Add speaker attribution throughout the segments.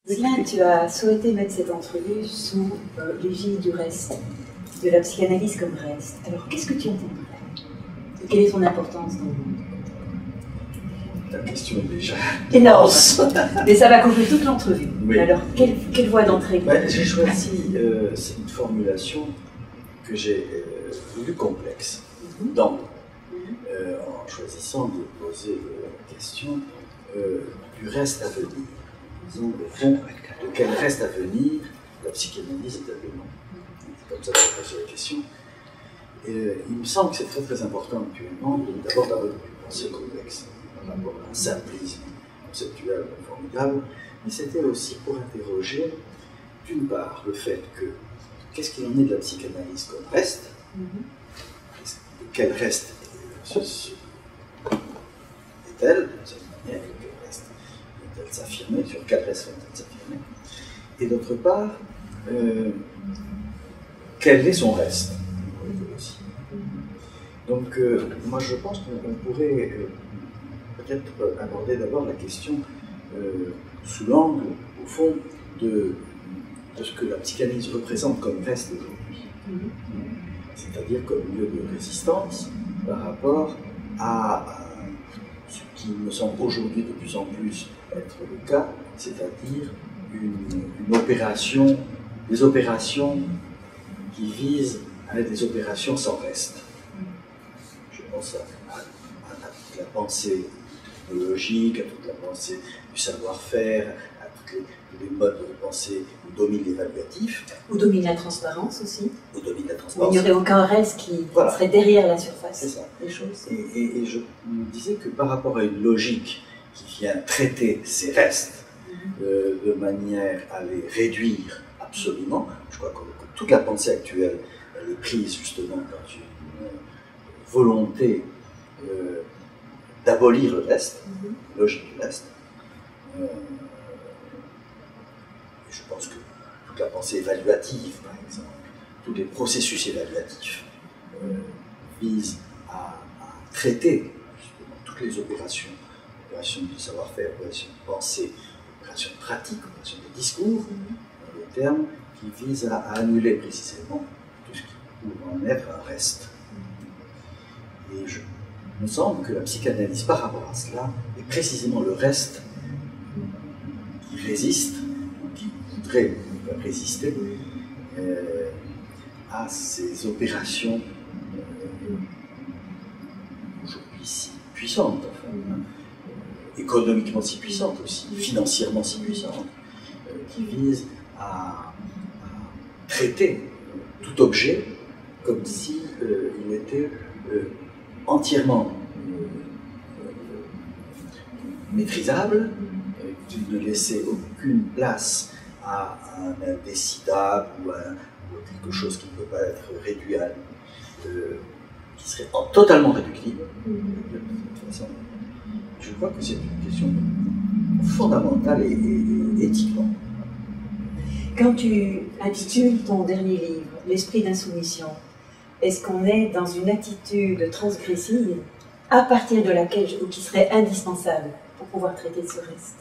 Speaker 1: Sylvain, tu as souhaité mettre cette entrevue sous l'égide du reste, de la psychanalyse comme reste. Alors, qu'est-ce que tu entends? Quelle est ton importance dans le monde?
Speaker 2: Ta question est déjà
Speaker 1: énorme, mais ça va couvrir toute l'entrevue.
Speaker 2: Oui.
Speaker 1: Alors, quelle voie d'entrée?
Speaker 2: J'ai choisi c'est une formulation que j'ai voulu complexe, en choisissant de poser la question du reste à venir. Disons, au fond, de quel reste à venir la psychanalyse est appelée. C'est comme ça que j'ai posé la question. Il me semble que c'est très très important actuellement d'abord d'avoir une pensée complexe par rapport à un simplisme conceptuel formidable, mais c'était aussi pour interroger d'une part le fait que qu'est-ce qu'il en est de la psychanalyse comme reste, de quel reste est-elle, d'une certaine manière, quel reste va-t-elle s'affirmer, sur quel reste va-t-elle s'affirmer, et d'autre part, quel est son reste aussi. Donc, moi je pense qu'on pourrait peut-être aborder d'abord la question sous l'angle, au fond, de ce que la psychanalyse représente comme reste aujourd'hui. C'est-à-dire comme lieu de résistance par rapport à ce qui me semble aujourd'hui de plus en plus être le cas, c'est-à-dire une opération, des opérations qui visent à être des opérations sans reste. Je pense à toute la pensée technologique, à toute la pensée du savoir-faire, à tous les modes de pensée où domine l'évaluatif.
Speaker 1: Où domine la transparence aussi.
Speaker 2: Où domine la transparence.
Speaker 1: Il n'y aurait aucun reste qui serait derrière la surface des choses.
Speaker 2: Et je me disais que par rapport à une logique qui vient traiter ces restes de manière à les réduire absolument, je crois que toute la pensée actuelle elle est prise justement dans une volonté d'abolir le reste, logique du reste. Je pense que toute la pensée évaluative, par exemple, tous les processus évaluatifs visent à traiter justement toutes les opérations de savoir-faire, opérations de pensée, opérations de pratique, opérations de discours, dans les termes qui visent à annuler précisément tout ce qui pourrait en être un reste. Et il me semble que la psychanalyse par rapport à cela est précisément le reste qui résiste, qui voudrait résister à ces opérations aujourd'hui si puissantes, économiquement si puissantes aussi, financièrement si puissantes, qui visent à traiter tout objet comme si il était entièrement maîtrisable, qui ne laissait aucune place à un indécidable ou à quelque chose qui ne peut pas être réduit à qui serait totalement réductible de toute façon. Je crois que c'est une question fondamentale et éthiquement.
Speaker 1: Quand tu intitules ton dernier livre, L'esprit d'insoumission, est-ce qu'on est dans une attitude transgressive à partir de laquelle, ou qui serait indispensable pour pouvoir traiter de ce reste?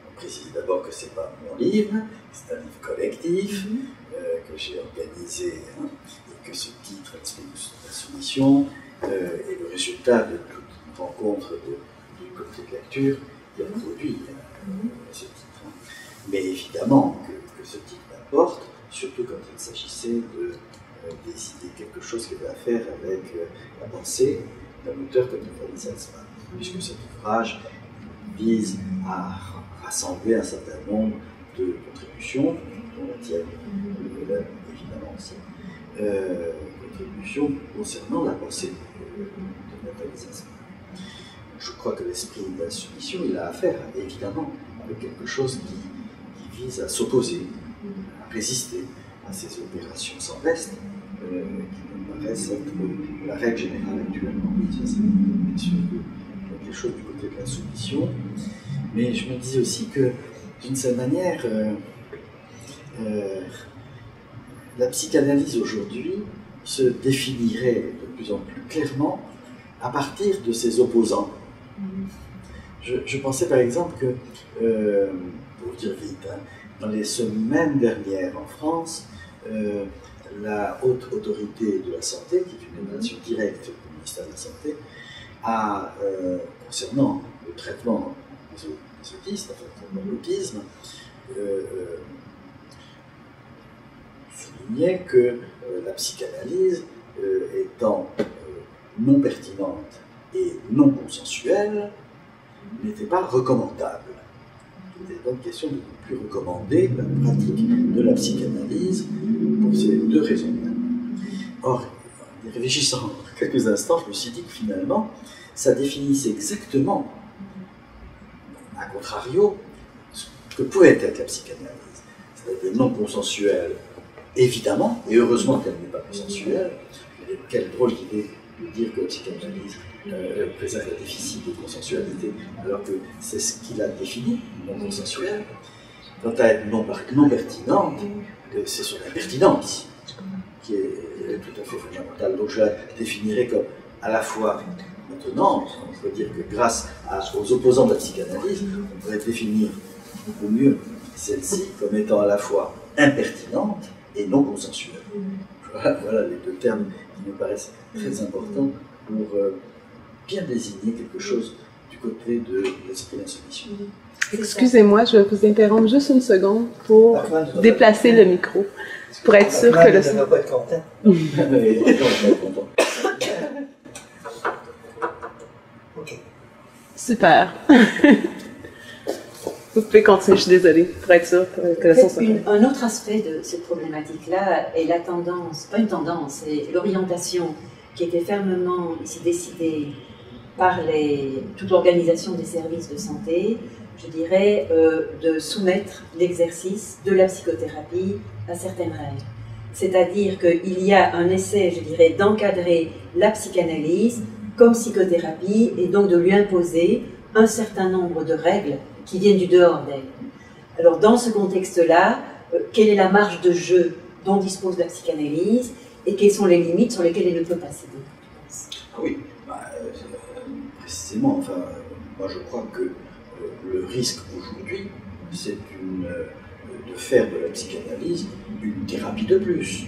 Speaker 2: On précise d'abord que ce n'est pas mon livre, c'est un livre collectif que j'ai organisé et que ce titre, L'esprit d'insoumission, est le résultat de toute une rencontre du comité de lecture qui a produit ce titre. Mais évidemment que ce titre m'importe, surtout quand il s'agissait de décider quelque chose qui avait à faire avec la pensée d'un auteur comme Nathalie Salzman, puisque cet ouvrage vise à rassembler un certain nombre de contributions, dont la tienne, évidemment aussi, contributions concernant la pensée de Nathalie Salzman. Je crois que l'esprit d'insoumission, il a affaire, évidemment, avec quelque chose qui vise à s'opposer, à résister à ces opérations sans reste, qui me paraissent être la règle générale actuellement. Ça, c'est bien sûr quelque chose du côté de la soumission. Mais je me dis aussi que, d'une certaine manière, la psychanalyse aujourd'hui se définirait de plus en plus clairement à partir de ses opposants. je pensais par exemple que, pour dire vite, hein, dans les semaines dernières en France, la haute autorité de la santé, qui est une émanation directe du ministère de la Santé, a, concernant le traitement des autistes, enfin, de l'autisme, soulignait que la psychanalyse étant non pertinente et non consensuelle, n'était pas recommandable. Il était donc question de ne plus recommander la pratique de la psychanalyse pour ces deux raisons. Or, en réfléchissant quelques instants, je me suis dit que finalement, ça définissait exactement, à contrario, ce que pouvait être la psychanalyse. C'est-à-dire non consensuelle, évidemment, et heureusement qu'elle n'est pas consensuelle. Quelle drôle d'idée de dire que la psychanalyse présente un déficit de consensualité, alors que c'est ce qu'il a défini, non consensuel. Quant à être non pertinente, c'est son impertinence qui est tout à fait fondamentale. Donc je la définirais comme à la fois, maintenant, on peut dire que grâce aux opposants de la psychanalyse, on pourrait définir beaucoup mieux celle-ci comme étant à la fois impertinente et non consensuelle. Voilà les deux termes qui me paraissent très importants pour bien désigner quelque chose du côté de l'esprit d'insoumission.
Speaker 3: Excusez-moi, je vais vous interrompre juste une seconde pour déplacer le micro, pour être sûr que le son...
Speaker 4: ne va pas être content. Ok.
Speaker 3: Super. Vous pouvez continuer, je suis désolée, pour être sûr que le son soit...
Speaker 1: Un autre aspect de cette problématique-là est la tendance, pas une tendance, c'est l'orientation qui était fermement ici décidée par toute l'organisation des services de santé, je dirais, de soumettre l'exercice de la psychothérapie à certaines règles. C'est-à-dire qu'il y a un essai, je dirais, d'encadrer la psychanalyse comme psychothérapie et donc de lui imposer un certain nombre de règles qui viennent du dehors d'elle. Alors dans ce contexte-là, quelle est la marge de jeu dont dispose la psychanalyse et quelles sont les limites sur lesquelles elle ne peut pas céder?
Speaker 2: Ah oui, précisément, enfin, moi je crois que le risque aujourd'hui, c'est de faire de la psychanalyse une thérapie de plus,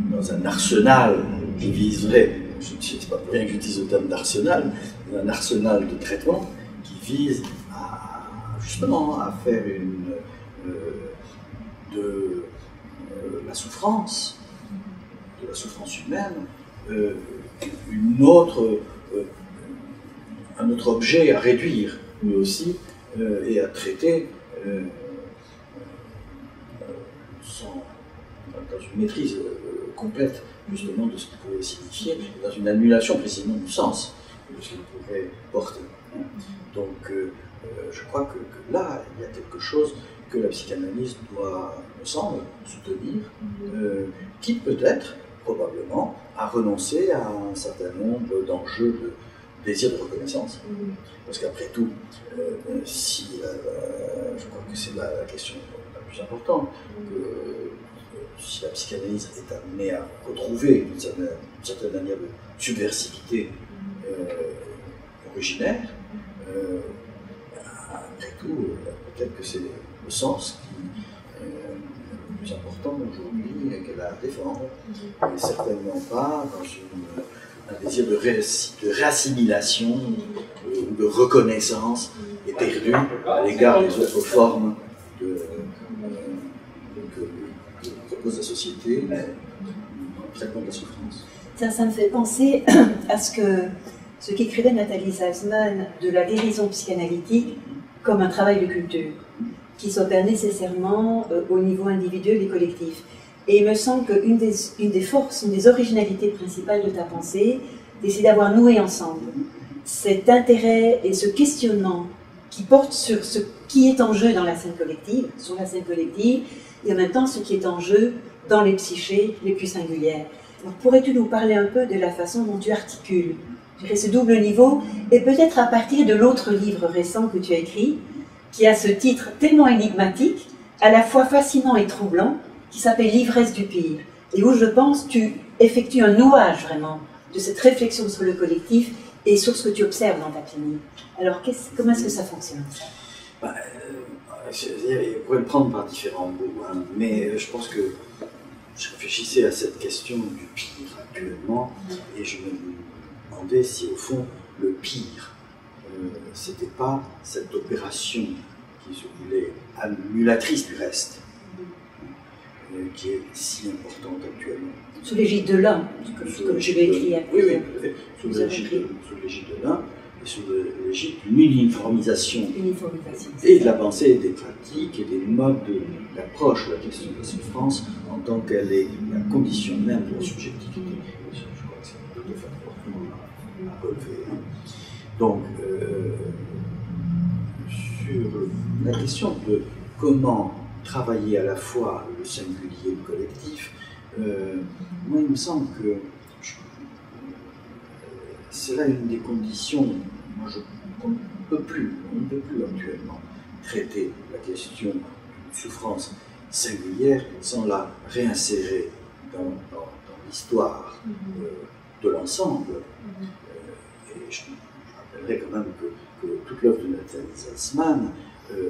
Speaker 2: dans un arsenal qui viserait, je ne sais pas pour rien que j'utilise le terme d'arsenal, un arsenal de traitement qui vise justement à faire de la souffrance humaine, un autre objet à réduire, lui aussi, et à traiter dans une maîtrise complète, justement, de ce qu'il pourrait signifier, dans une annulation précisément du sens de ce qu'il pourrait porter. Donc, je crois que là, il y a quelque chose que la psychanalyse doit, me semble, soutenir, qui peut-être, probablement, a renoncé à un certain nombre d'enjeux de désir de reconnaissance. Parce qu'après tout, si, je crois que c'est la question la plus importante, si la psychanalyse est amenée à retrouver une certaine manière de subversivité originaire, après tout, peut-être que c'est le sens qui est le plus important aujourd'hui et qu'elle a à défendre, et certainement pas dans un désir de réassimilation ou de reconnaissance éperdue à l'égard des autres formes que propose la société dans le traitement de la souffrance.
Speaker 1: Ça me fait penser à ce qu'écrivait Nathalie Salzman de la guérison psychanalytique comme un travail de culture, qui s'opère nécessairement au niveau individuel et collectif. Et il me semble qu'une des forces, une des originalités principales de ta pensée, c'est d'avoir noué ensemble cet intérêt et ce questionnement qui porte sur ce qui est en jeu dans la scène collective, sur la scène collective, et en même temps ce qui est en jeu dans les psychés les plus singulières. Alors, pourrais-tu nous parler un peu de la façon dont tu articules, je dirais, ce double niveau, et peut-être à partir de l'autre livre récent que tu as écrit, qui a ce titre tellement énigmatique, à la fois fascinant et troublant, qui s'appelle L'ivresse du pire, et où je pense tu effectues un nouage vraiment de cette réflexion sur le collectif et sur ce que tu observes dans ta clinique. Alors, comment est-ce que ça fonctionne, ça?
Speaker 2: On pourrait le prendre par différents bouts, hein, mais je pense que je réfléchissais à cette question du pire actuellement, et je me demandais si au fond le pire, c'était pas cette opération qui se voulait annulatrice du reste, qui est si importante actuellement.
Speaker 1: Sous l'égide de l'un, comme je l'ai écrit à
Speaker 2: oui, sous l'égide de l'un, et sous l'égide d'une uniformisation et de la pensée, des pratiques et des modes d'approche de la question de la souffrance en tant qu'elle est la condition même de la subjectivité. Je crois que c'est tout à fait important à relever. Donc, sur la question de comment travailler à la fois le singulier et le collectif, moi il me semble que c'est là une des conditions. Moi, on ne peut plus actuellement traiter la question d'une souffrance singulière sans la réinsérer dans l'histoire de l'ensemble. Et je rappellerai quand même que toute l'œuvre de Nathalie Salzman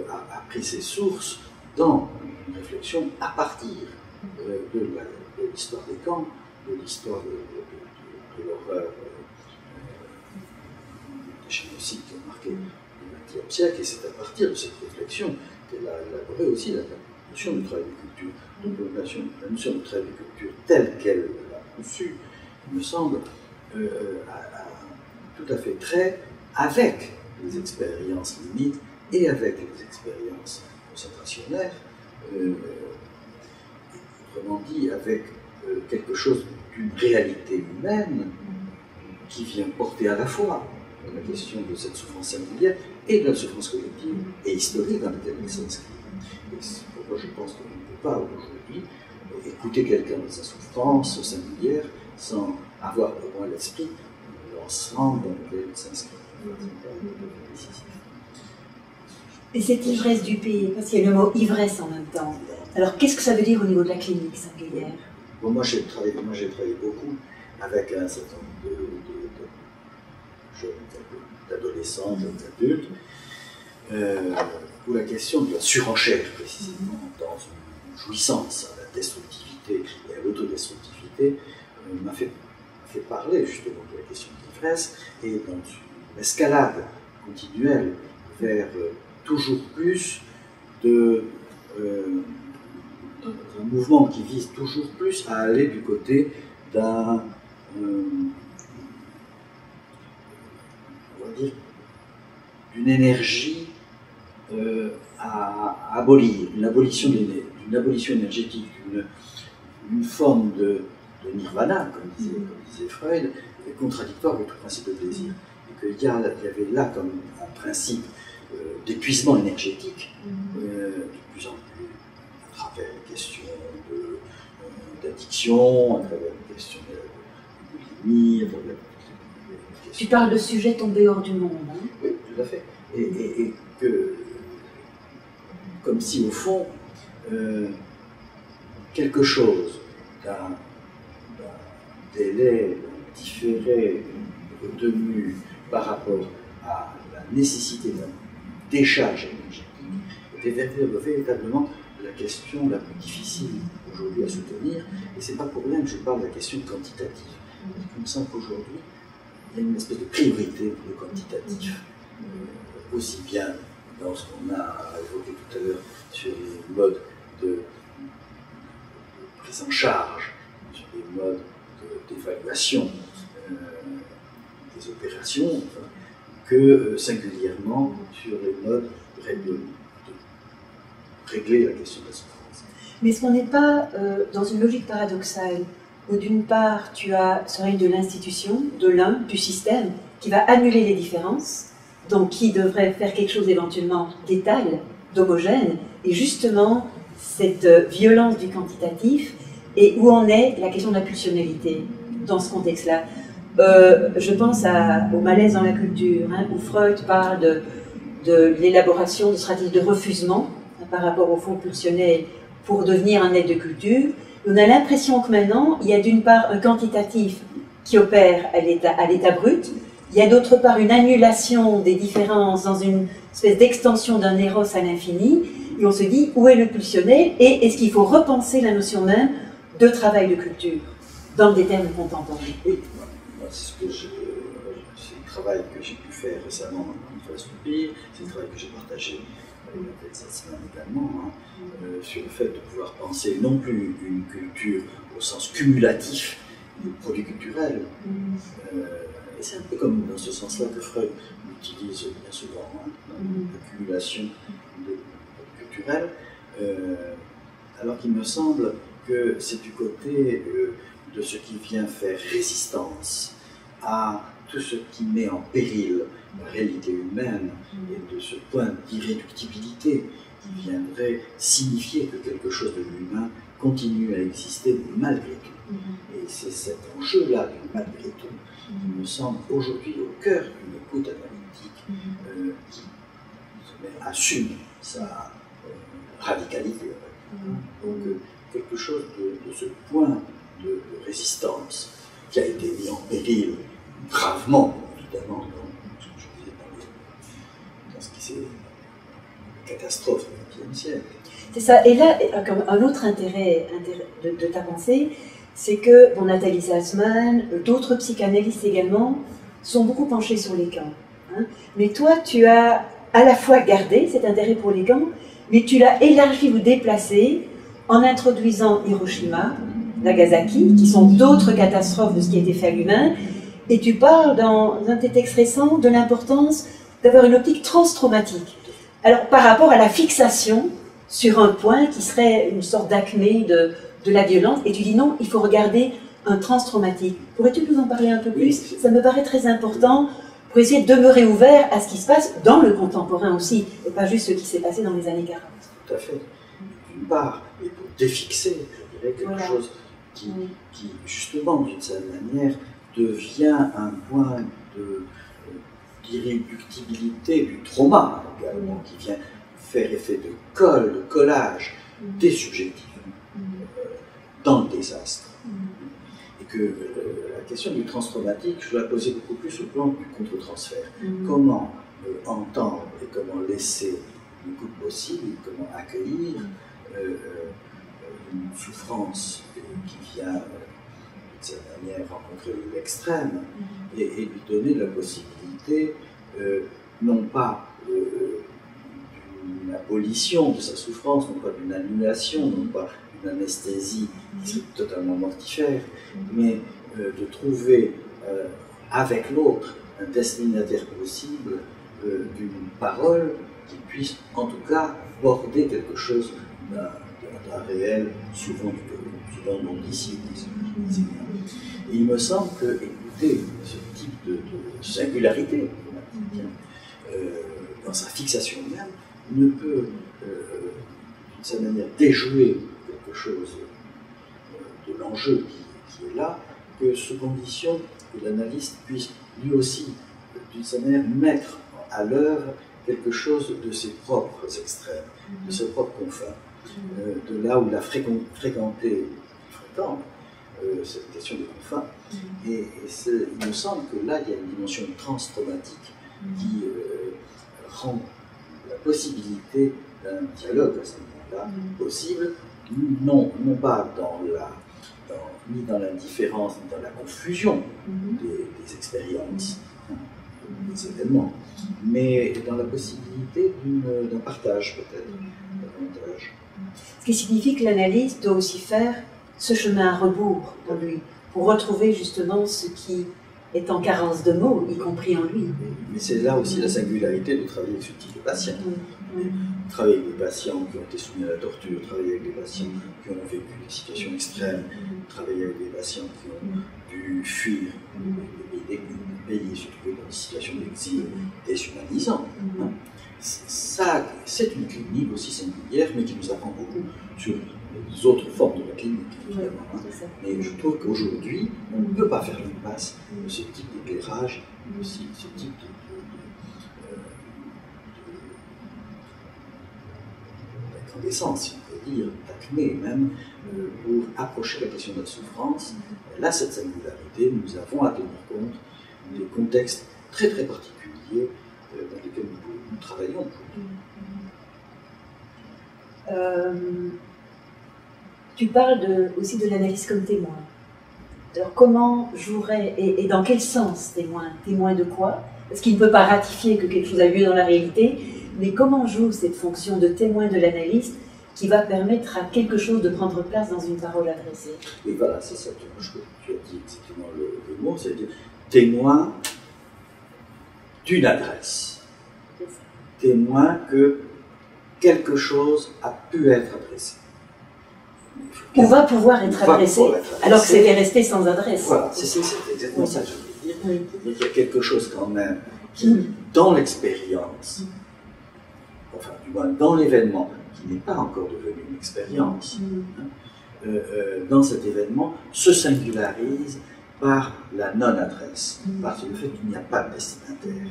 Speaker 2: a pris ses sources dans une réflexion à partir de l'histoire des camps, de l'histoire de l'horreur des génocides qui ont marqué le XXe siècle, et c'est à partir de cette réflexion qu'elle a élaboré aussi la notion du travail de culture. Donc la notion du travail de culture telle qu'elle l'a conçue, il me semble, a tout à fait trait avec les expériences limites et avec les expériences concentrationnaires, autrement dit, avec quelque chose d'une réalité humaine qui vient porter à la fois la question de cette souffrance singulière et de la souffrance collective et historique dans laquelle elle s'inscrit. Et c'est pourquoi je pense qu'on ne peut pas aujourd'hui écouter quelqu'un de sa souffrance singulière sans avoir au moins l'esprit de l'ensemble dans lequel il s'inscrit.
Speaker 1: Et cette ivresse du pays, parce qu'il y a le mot ivresse en même temps. Alors qu'est-ce que ça veut dire au niveau de la clinique singulière?
Speaker 2: Bon, moi j'ai travaillé beaucoup avec un certain nombre de jeunes, d'adolescents, d'adultes, où la question de la surenchère, précisément, dans une jouissance à la destructivité et à l'autodestructivité, m'a fait parler justement de la question de l'ivresse, et dans une escalade continuelle vers toujours plus un mouvement qui vise toujours plus à aller du côté d'un, on va dire, d'une énergie à abolir, d'une abolition énergétique, une forme de nirvana, comme disait Freud, est contradictoire avec tout principe de plaisir. Et qu'il y avait là comme un principe d'épuisement énergétique, de plus en plus à travers les questions d'addiction, à travers les questions de boulimie, à travers les questions...
Speaker 1: Tu parles de sujets tombés hors du monde. Hein?
Speaker 2: Oui, tout à fait. Et que, comme si au fond, quelque chose d'un délai différé, retenu par rapport à la nécessité d'un décharge énergétique, était véritablement la question la plus difficile aujourd'hui à soutenir, et c'est pas pour rien que je parle de la question quantitative. Il me semble qu'aujourd'hui, il y a une espèce de priorité pour le quantitatif, aussi bien dans ce qu'on a évoqué tout à l'heure sur les modes de prise en charge, sur les modes d'évaluation des opérations, enfin, que singulièrement sur les modes de régler la question de la souffrance.
Speaker 1: Mais est-ce qu'on n'est pas dans une logique paradoxale où d'une part tu as ce règne de l'institution, de l'un, du système, qui va annuler les différences, donc qui devrait faire quelque chose éventuellement d'étal, d'homogène, et justement cette violence du quantitatif, et où en est la question de la pulsionnalité dans ce contexte-là. Je pense au malaise dans la culture, hein, où Freud parle de l'élaboration de stratégies de refusement par rapport au fond pulsionnel pour devenir un être de culture. On a l'impression que maintenant, il y a d'une part un quantitatif qui opère à l'état brut, Il y a d'autre part une annulation des différences dans une espèce d'extension d'un éros à l'infini, et on se dit où est le pulsionnel et est-ce qu'il faut repenser la notion même de travail de culture dans des termes contemporains.
Speaker 2: Oui, c'est le travail que j'ai pu faire récemment dans Stupide, c'est le travail que j'ai partagé avec cette semaine également, sur le fait de pouvoir penser non plus une culture au sens cumulatif du produit culturel. Et c'est un peu comme dans ce sens-là que Freud l'utilise bien souvent, l'accumulation de produits culturels, alors qu'il me semble que c'est du côté de ce qui vient faire résistance à tout ce qui met en péril la réalité humaine et de ce point d'irréductibilité qui viendrait signifier que quelque chose de l'humain continue à exister malgré tout. Et c'est cet enjeu-là du malgré tout qui me semble aujourd'hui au cœur d'une écoute analytique qui assume sa radicalité. Donc quelque chose de ce point de résistance qui a été mis en péril gravement, évidemment, dans ce que je disais, dans ce qui s'est la catastrophe du XXe siècle.
Speaker 1: C'est ça. Et là, un autre intérêt de ta pensée, c'est que Nathalie Salzman, d'autres psychanalystes également, sont beaucoup penchés sur les camps. Mais toi, tu as à la fois gardé cet intérêt pour les camps, mais tu l'as élargi ou déplacé en introduisant Hiroshima, Nagasaki, qui sont d'autres catastrophes de ce qui a été fait à l'humain, et tu parles dans un de tes textes récents de l'importance d'avoir une optique transtraumatique. Alors, par rapport à la fixation sur un point qui serait une sorte d'acmé de la violence, et tu dis non, il faut regarder un transtraumatique. Pourrais-tu nous en parler un peu plus? Ça me paraît très important pour essayer de demeurer ouvert à ce qui se passe dans le contemporain aussi, et pas juste ce qui s'est passé dans les années 40.
Speaker 2: Tout à fait. D'une part, et pour défixer, je dirais, quelque chose qui justement, d'une certaine manière, devient un point d'irréductibilité du trauma, également, qui vient faire effet de colle, de collage désubjectif dans le désastre. Et que la question du transtraumatique, je la posais beaucoup plus au plan du contre-transfert. Comment entendre et comment laisser une écoute possible, comment accueillir une souffrance qui vient de cette manière rencontrer l'extrême et lui donner la possibilité non pas d'une abolition de sa souffrance, non pas d'une annulation, non pas d'une anesthésie qui serait totalement mortifère, mais de trouver avec l'autre un destinataire possible d'une parole qui puisse en tout cas border quelque chose d'un réel, souvent non d'ici. Et il me semble que écouter ce type de singularité dans sa fixation même ne peut, d'une certaine manière, déjouer quelque chose de l'enjeu qui est là, que sous condition que l'analyste puisse lui aussi, d'une certaine manière, mettre à l'œuvre quelque chose de ses propres extrêmes, de ses propres confins, de là où il a fréquenté cette question des confins. Et il me semble que là, il y a une dimension transtraumatique qui rend la possibilité d'un dialogue à ce moment-là possible, non pas ni dans l'indifférence, ni dans la confusion des expériences, des événements, mais dans la possibilité d'un partage peut-être, davantage.
Speaker 1: Ce qui signifie que l'analyste doit aussi faire ce chemin à rebours pour lui, pour retrouver justement ce qui est en carence de mots, y compris en lui.
Speaker 2: Mais c'est là aussi la singularité de travailler avec ce type de patient. Travailler avec des patients qui ont été soumis à la torture, travailler avec des patients qui ont vécu des situations extrêmes, travailler avec des patients qui ont dû fuir des pays, surtout dans des situations d'exil déshumanisant. Ça, c'est une clinique aussi singulière, mais qui nous apprend beaucoup sur les autres formes de la clinique, évidemment. Mais je trouve qu'aujourd'hui, on ne peut pas faire l'impasse de ce type d'éclairage, de ce type d'incandescence, si on peut dire, d'acmé même, pour approcher la question de la souffrance. Là, cette singularité, nous avons à tenir compte des contextes très très particuliers dans lesquels nous travaillons.
Speaker 1: Tu parles aussi de l'analyse comme témoin. Alors comment jouerait, et dans quel sens témoin? Témoin de quoi? Parce qu'il ne peut pas ratifier que quelque chose a lieu dans la réalité, mais comment joue cette fonction de témoin de l'analyste qui va permettre à quelque chose de prendre place dans une parole adressée?
Speaker 2: Et voilà, c'est ça, tu as dit exactement le mot, c'est-à-dire témoin d'une adresse. Témoin que quelque chose a pu être adressé.
Speaker 1: On va pouvoir être adressé, alors que c'était resté sans adresse.
Speaker 2: Voilà, c'est exactement ça que je voulais dire. Oui. Il y a quelque chose quand même qui, dans l'expérience, enfin du moins dans l'événement, qui n'est pas encore devenu une expérience, dans cet événement, se singularise par la non-adresse, par le fait qu'il n'y a pas de destinataire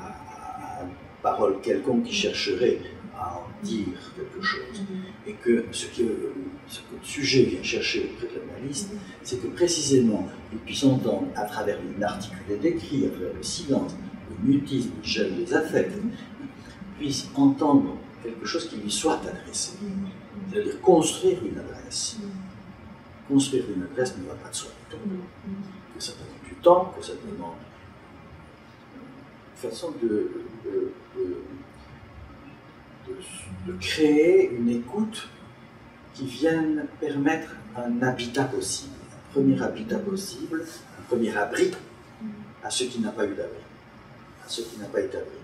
Speaker 2: à une parole quelconque qui chercherait à en dire quelque chose. Et que ce que le sujet vient chercher auprès de l'analyste, c'est que précisément, il puisse entendre à travers l'inarticulé d'écrit, à travers le silence, le mutisme, le gel des affects, puisse entendre quelque chose qui lui soit adressé. C'est-à-dire construire une adresse. Construire une adresse ne va pas de soi du tout. Que ça demande du temps, que ça demande une façon de créer une écoute qui vienne permettre un habitat possible, un premier habitat possible, un premier abri à ce qui n'a pas eu d'abri, à ce qui n'a pas été abri.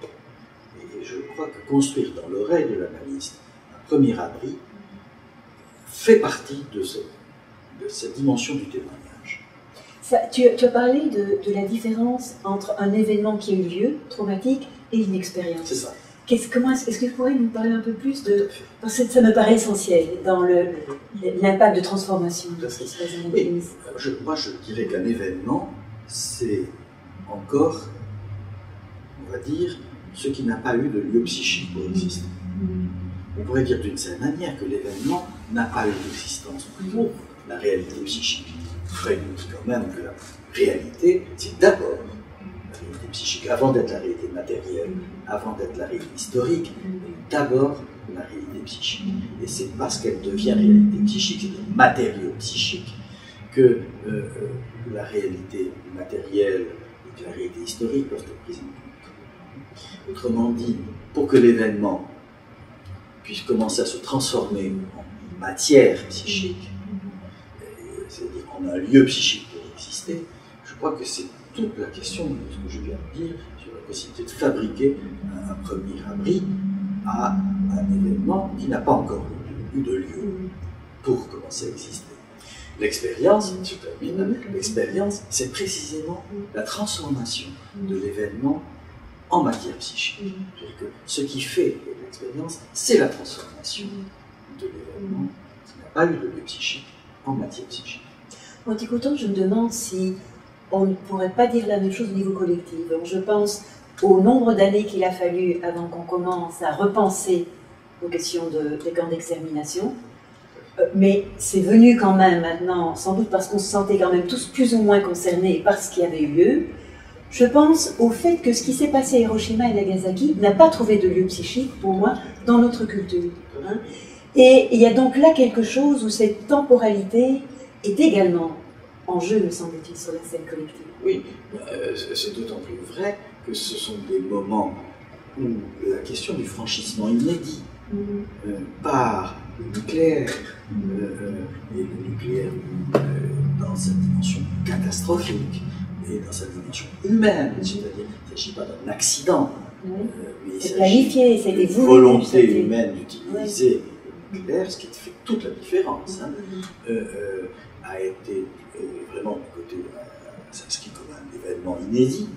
Speaker 2: Et je crois que construire dans l'oreille de l'analyste un premier abri fait partie de cette dimension du témoignage.
Speaker 1: Tu as parlé de la différence entre un événement qui a eu lieu, traumatique, et une expérience. C'est ça. Est-ce que tu pourrais nous parler un peu plus de... Parce que ça me paraît essentiel dans l'impact de transformation de ce qui se passe dans l'analyse.
Speaker 2: Moi, je dirais qu'un événement, c'est encore, on va dire, ce qui n'a pas eu de lieu psychique pour exister. On pourrait dire d'une certaine manière que l'événement n'a pas eu d'existence pour la réalité psychique. Freud nous dit quand même que la réalité, c'est d'abord la réalité psychique, avant d'être la réalité matérielle, avant d'être la réalité historique, d'abord la réalité psychique. Et c'est parce qu'elle devient réalité psychique, c'est-à-dire matériau psychique, que la réalité matérielle et la réalité historique peuvent être prises en compte. Autrement dit, pour que l'événement puisse commencer à se transformer en matière psychique, c'est-à-dire en un lieu psychique pour exister, je crois que c'est toute la question de ce que je viens de dire sur la possibilité de fabriquer un premier abri à un événement qui n'a pas encore eu de lieu pour commencer à exister. L'expérience, je termine, l'expérience, c'est précisément la transformation de l'événement en matière psychique. C'est-à-dire que ce qui fait l'expérience, c'est la transformation de l'événement qui n'a pas eu de lieu psychique en matière psychique.
Speaker 1: En t'écoutant, je me demande si on ne pourrait pas dire la même chose au niveau collectif. Donc, je pense au nombre d'années qu'il a fallu avant qu'on commence à repenser aux questions des camps d'extermination. Mais c'est venu quand même maintenant, sans doute parce qu'on se sentait quand même tous plus ou moins concernés par ce qui avait eu lieu. Je pense au fait que ce qui s'est passé à Hiroshima et Nagasaki n'a pas trouvé de lieu psychique, pour moi, dans notre culture. Et il y a donc là quelque chose où cette temporalité est également en jeu, me semble-t-il, sur la scène collective.
Speaker 2: Oui, c'est d'autant plus vrai que ce sont des moments où la question du franchissement inédit par le nucléaire, et le nucléaire dans sa dimension catastrophique et dans sa dimension humaine, c'est-à-dire qu'il ne s'agit pas d'un accident, mais il s'agit d'une volonté humaine d'utiliser le nucléaire, ce qui fait toute la différence, a été vraiment du côté s'inscrit comme un événement inédit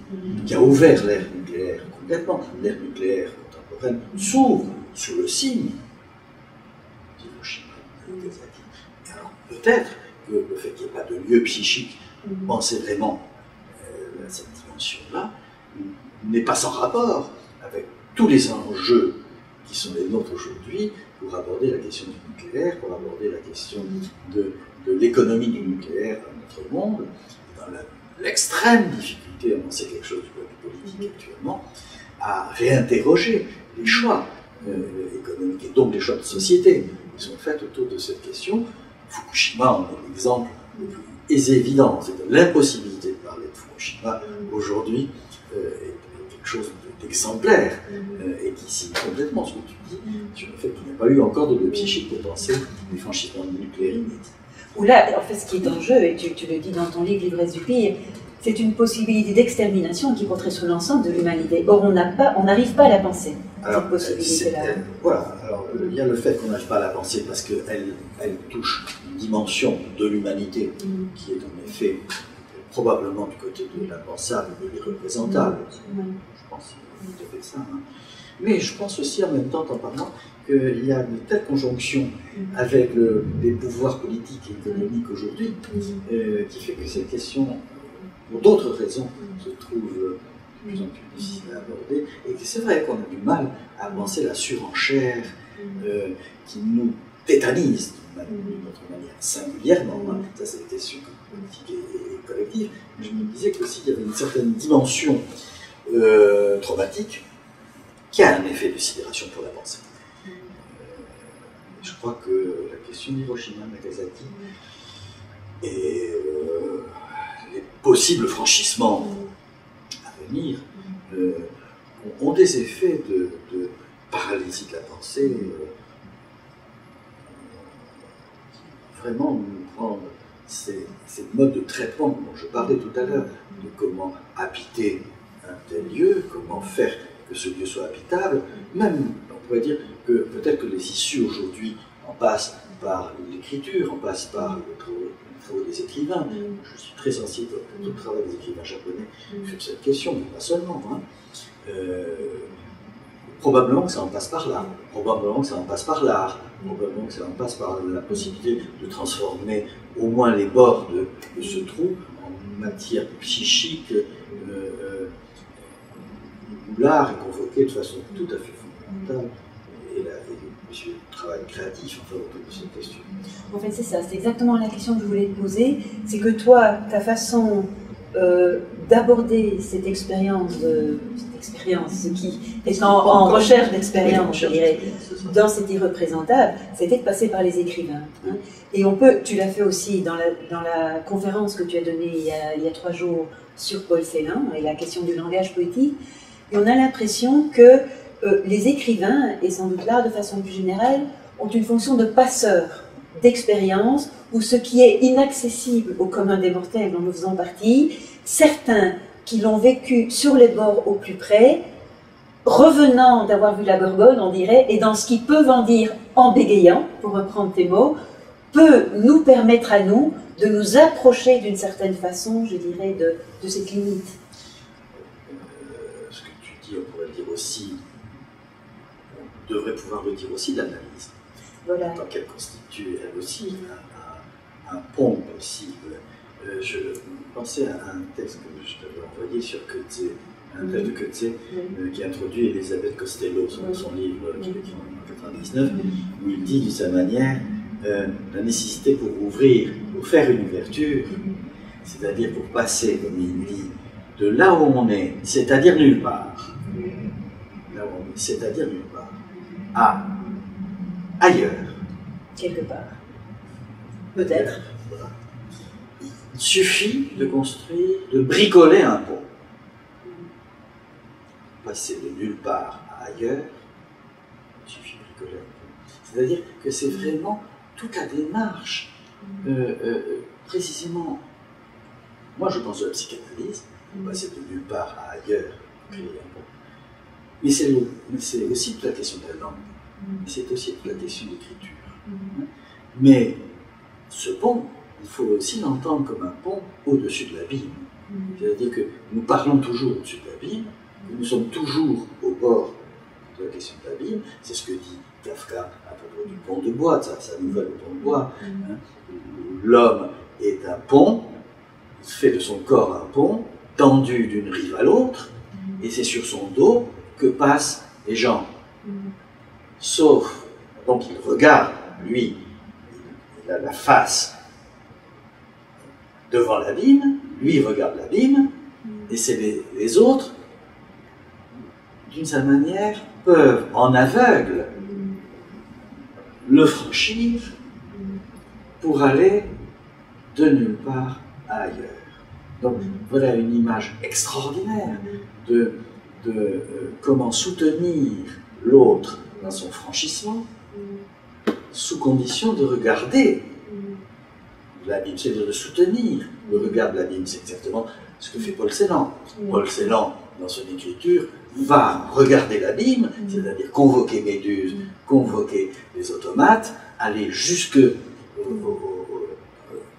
Speaker 2: qui a ouvert l'ère nucléaire complètement. L'ère nucléaire contemporaine s'ouvre sous le signe d'Hiroshima et Nagasaki. Et alors peut-être que le fait qu'il n'y ait pas de lieu psychique, penser vraiment à cette dimension-là, n'est pas sans rapport avec tous les enjeux qui sont les nôtres aujourd'hui pour aborder la question du nucléaire, pour aborder la question de l'économie du nucléaire dans notre monde, dans l'extrême difficulté à lancer quelque chose du point de vue politique actuellement, à réinterroger les choix économiques et donc les choix de société qui sont faits autour de cette question. Fukushima en est l'exemple le plus évident, c'est l'impossibilité de parler de Fukushima aujourd'hui est quelque chose d'exemplaire et qui signe complètement ce que tu dis sur le fait qu'il n'y a pas eu encore de psychique pour penser les franchissements nucléaires inédits.
Speaker 1: Où là, en fait, ce qui est en jeu, et tu le dis dans ton livre L'ivresse du pire, c'est une possibilité d'extermination qui porterait sur l'ensemble de l'humanité. Or, on n'arrive pas à la penser, cette possibilité-là.
Speaker 2: Voilà, alors il y a le fait qu'on n'arrive pas à la penser parce qu'elle touche une dimension de l'humanité qui est en effet probablement du côté de l'impensable, de l'irreprésentable. Je pense que c'est tout à fait ça. Hein. Mais je pense aussi en même temps, en parlant, qu'il y a une telle conjonction avec les pouvoirs politiques et économiques aujourd'hui qui fait que cette question, pour d'autres raisons, se trouve de plus en plus difficile à aborder et que c'est vrai qu'on a du mal à penser la surenchère qui nous tétanise d'une autre manière, singulièrement. Hein. Ça, c'est des questions politiques et collectives. Mais je me disais qu'aussi il y avait une certaine dimension traumatique qui a un effet de sidération pour la pensée. Je crois que la question d'Hiroshima, Nagasaki et les possibles franchissements à venir ont des effets de paralysie de la pensée qui vraiment nous prendre ces modes de traitement dont je parlais tout à l'heure, de comment habiter un tel lieu, comment faire que ce lieu soit habitable, même on pourrait dire que peut-être que les issues aujourd'hui en passent par l'écriture, en passent par le travail des écrivains. Je suis très sensible au travail des écrivains japonais sur cette question, mais pas seulement. Hein. Probablement que ça en passe par là, probablement que ça en passe par l'art, probablement que ça en passe par la possibilité de transformer au moins les bords de ce trou en matière psychique où l'art est convoqué de façon tout à fait fondamentale et le travail créatif enfin, autour de cette question.
Speaker 1: En fait, c'est ça, c'est exactement la question que je voulais te poser. C'est que toi, ta façon d'aborder cette expérience, ce qui est en recherche d'expérience, je dirais, dans cet irreprésentable, c'était de passer par les écrivains. Hein. Et tu l'as fait aussi dans la conférence que tu as donnée il y a 3 jours sur Paul Celan et la question du langage poétique. Et on a l'impression que les écrivains, et sans doute l'art de façon plus générale, ont une fonction de passeur d'expérience, où ce qui est inaccessible au commun des mortels, dont nous faisons partie, certains qui l'ont vécu sur les bords au plus près, revenant d'avoir vu la Gorgone, on dirait, et dans ce qu'ils peuvent en dire en bégayant, pour reprendre tes mots, peut nous permettre à nous de nous approcher d'une certaine façon, je dirais, de cette limite.
Speaker 2: Ce que tu dis, on pourrait dire aussi, on devrait pouvoir le dire aussi d'analyse.
Speaker 1: Voilà.
Speaker 2: Tant qu'elle constitue, elle aussi, un pont possible. Je pensais à un texte que je t'avais envoyé sur Coetzee, un texte de Coetzee qui introduit Elisabeth Costello, son livre qu'il a écrit en 1999, où il dit de sa manière la nécessité pour ouvrir, pour faire une ouverture, c'est-à-dire pour passer, comme il dit, de là où on est, c'est-à-dire nulle part, là où on est, c'est-à-dire nulle part, à ailleurs.
Speaker 1: Quelque part. Peut-être.
Speaker 2: Voilà. Il suffit de construire, de bricoler un pont. Passer de nulle part à ailleurs, il suffit de bricoler un pont. C'est-à-dire que c'est vraiment toute la démarche, précisément. Moi, je pense à la psychanalyse, passer de nulle part à ailleurs, créer un pont. Mais c'est aussi toute la question de la langue. C'est aussi toute la question d'écriture. Mais ce pont, il faut aussi l'entendre comme un pont au-dessus de l'abîme. C'est-à-dire que nous parlons toujours au-dessus de l'abîme, que nous sommes toujours au bord de la question de l'abîme. C'est ce que dit Kafka à propos du pont de bois, sa nouvelle pont de bois. Hein, où l'homme est un pont, il fait de son corps un pont, tendu d'une rive à l'autre, et c'est sur son dos que passent les gens. Sauf, donc il regarde, lui, il a la face devant l'abîme, lui il regarde l'abîme, et c'est les autres d'une certaine manière, peuvent, en aveugle, le franchir pour aller de nulle part à ailleurs. Donc voilà une image extraordinaire de comment soutenir l'autre dans son franchissement, sous condition de regarder l'abîme, c'est-à-dire de soutenir le regard de l'abîme. C'est exactement ce que fait Paul Celan. Paul Celan, dans son écriture, va regarder l'abîme, c'est-à-dire convoquer Méduse, convoquer les automates, aller jusque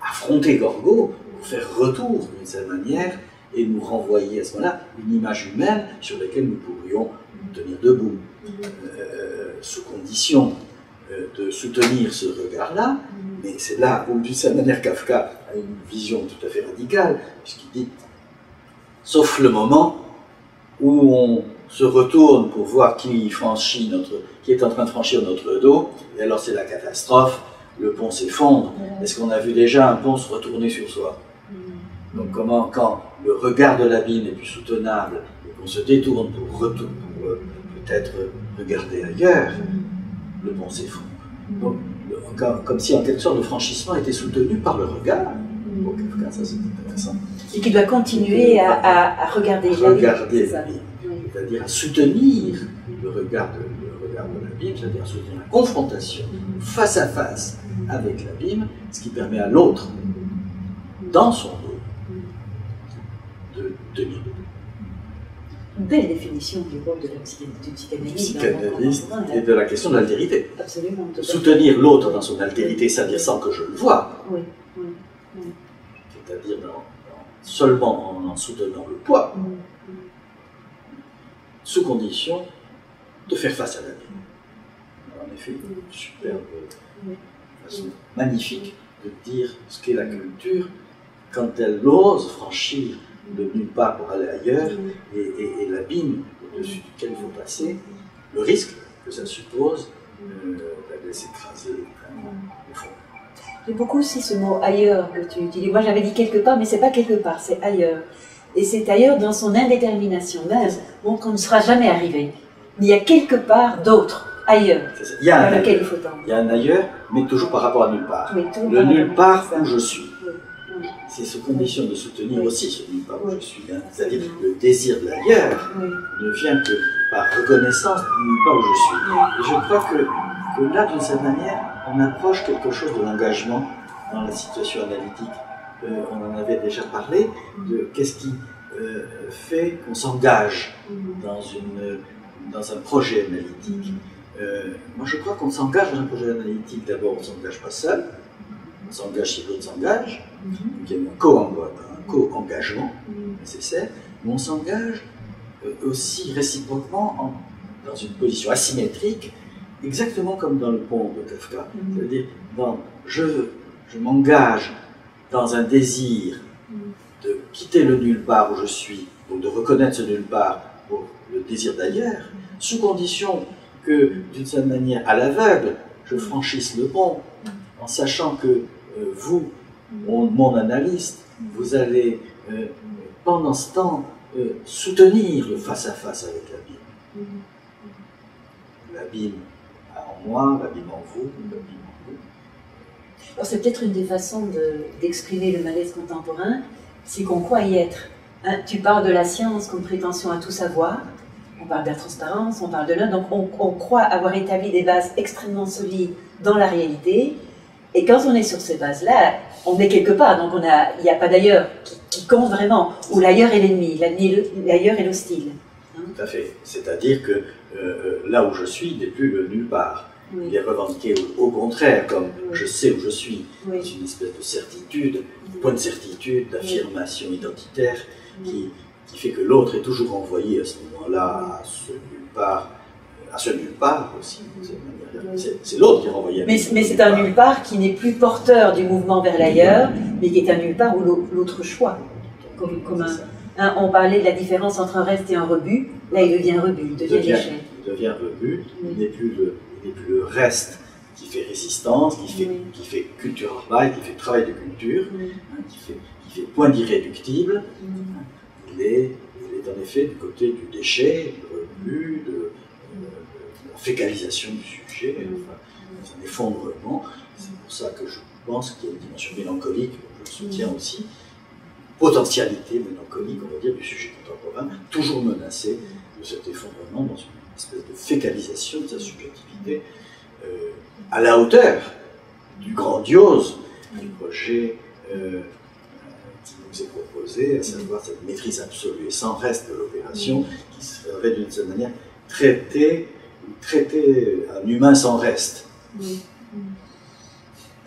Speaker 2: affronter Gorgo pour faire retour d'une certaine manière et nous renvoyer à ce moment-là une image humaine sur laquelle nous pourrions nous tenir debout, sous condition de soutenir ce regard-là. Mais c'est là où, d'une certaine manière, Kafka a une vision tout à fait radicale, puisqu'il dit, sauf le moment où on se retourne pour voir qui est en train de franchir notre dos, et alors c'est la catastrophe, le pont s'effondre. Est-ce qu'on a vu déjà un pont se retourner sur soi? Donc comment, quand le regard de l'abîme n'est plus soutenable, et qu'on se détourne pour peut-être regarder ailleurs, le pont s'effondre. Donc, comme si en quelque sorte le franchissement était soutenu par le regard. Bon, ça c'est intéressant.
Speaker 1: Et qui doit continuer à regarder
Speaker 2: l'abîme, c'est-à-dire à soutenir le regard de l'abîme, c'est-à-dire à soutenir la confrontation face à face avec l'abîme, ce qui permet à l'autre, dans son dos, de tenir.
Speaker 1: Une belle définition du rôle de la psychanalyste
Speaker 2: et de la question de l'altérité.
Speaker 1: Absolument.
Speaker 2: Soutenir l'autre dans son altérité, c'est-à-dire sans que je le voie.
Speaker 1: Oui.
Speaker 2: C'est-à-dire seulement en soutenant le poids, sous condition de faire face à l'abîme. En effet, une superbe façon magnifique de dire ce qu'est la culture quand elle ose franchir de nulle part pour aller ailleurs, et l'abîme au-dessus duquel il faut passer, le risque que ça suppose d'aller s'écraser au fond.
Speaker 1: J'aime beaucoup aussi ce mot ailleurs que tu utilises. Moi j'avais dit quelque part, mais c'est pas quelque part, c'est ailleurs. Et c'est ailleurs dans son indétermination même, montre qu'on ne sera jamais arrivé. Il y a quelque part d'autre, ailleurs, vers lequel il faut tendre.
Speaker 2: Il y a un ailleurs, mais toujours par rapport à nulle part.
Speaker 1: Oui,
Speaker 2: le nulle part où je suis. C'est ce condition de soutenir aussi ce nulle part où je suis. C'est-à-dire le désir de l'ailleurs ne vient que par reconnaissance du nulle part où je suis. Et je crois que là, d'une certaine manière, on approche quelque chose de l'engagement dans la situation analytique. On en avait déjà parlé, de qu'est-ce qui fait qu'on s'engage dans un projet analytique. Moi, je crois qu'on s'engage dans un projet analytique. D'abord, on ne s'engage pas seul, on s'engage si l'autre s'engage, donc il y a un co-engagement nécessaire, mais on s'engage aussi réciproquement dans une position asymétrique, exactement comme dans le pont de Kafka. C'est-à-dire, je m'engage dans un désir de quitter le nulle part où je suis, donc de reconnaître ce nulle part pour le désir d'ailleurs, sous condition que, d'une certaine manière, à l'aveugle, je franchisse le pont, en sachant que vous, mon analyste, vous allez, pendant ce temps, soutenir le face-à-face avec l'abîme. L'abîme en moi, l'abîme en vous, l'abîme en vous.
Speaker 1: Alors c'est peut-être une des façons d'exprimer le malaise contemporain, c'est qu'on croit y être. Hein, tu parles de la science comme prétention à tout savoir, on parle de la transparence, on parle de l'un, donc on croit avoir établi des bases extrêmement solides dans la réalité, et quand on est sur ces bases-là, on est quelque part, donc il n'y a pas d'ailleurs qui compte vraiment, où l'ailleurs est l'ennemi, l'ailleurs est l'hostile. Hein?
Speaker 2: Tout à fait, c'est-à-dire que là où je suis n'est plus le nulle part. Oui. Il est revendiqué au contraire, comme je sais où je suis, dans une espèce de certitude, point de certitude, d'affirmation identitaire, qui fait que l'autre est toujours renvoyé à ce moment-là à ce nulle part aussi. C'est l'autre qui est renvoyé.
Speaker 1: Mais c'est un nulle part qui n'est plus porteur du mouvement vers l'ailleurs, mais qui est un nulle part où l'autre choix. On parlait de la différence entre un reste et un rebut, là il devient rebut, il devient déchet.
Speaker 2: Il devient rebut, il n'est plus le reste qui fait résistance, qui fait Kulturarbeit, qui fait travail de culture, qui fait point d'irréductible. Il est en effet du côté du déchet, plus, de la fécalisation du sujet, enfin, un effondrement. C'est pour ça que je pense qu'il y a une dimension mélancolique, je le soutiens aussi, potentialité mélancolique, on va dire, du sujet contemporain, toujours menacé de cet effondrement dans une espèce de fécalisation de sa subjectivité à la hauteur du grandiose du projet qui nous est proposé, à savoir cette maîtrise absolue et sans reste de l'opération, qui serait d'une certaine manière traiter un humain sans reste.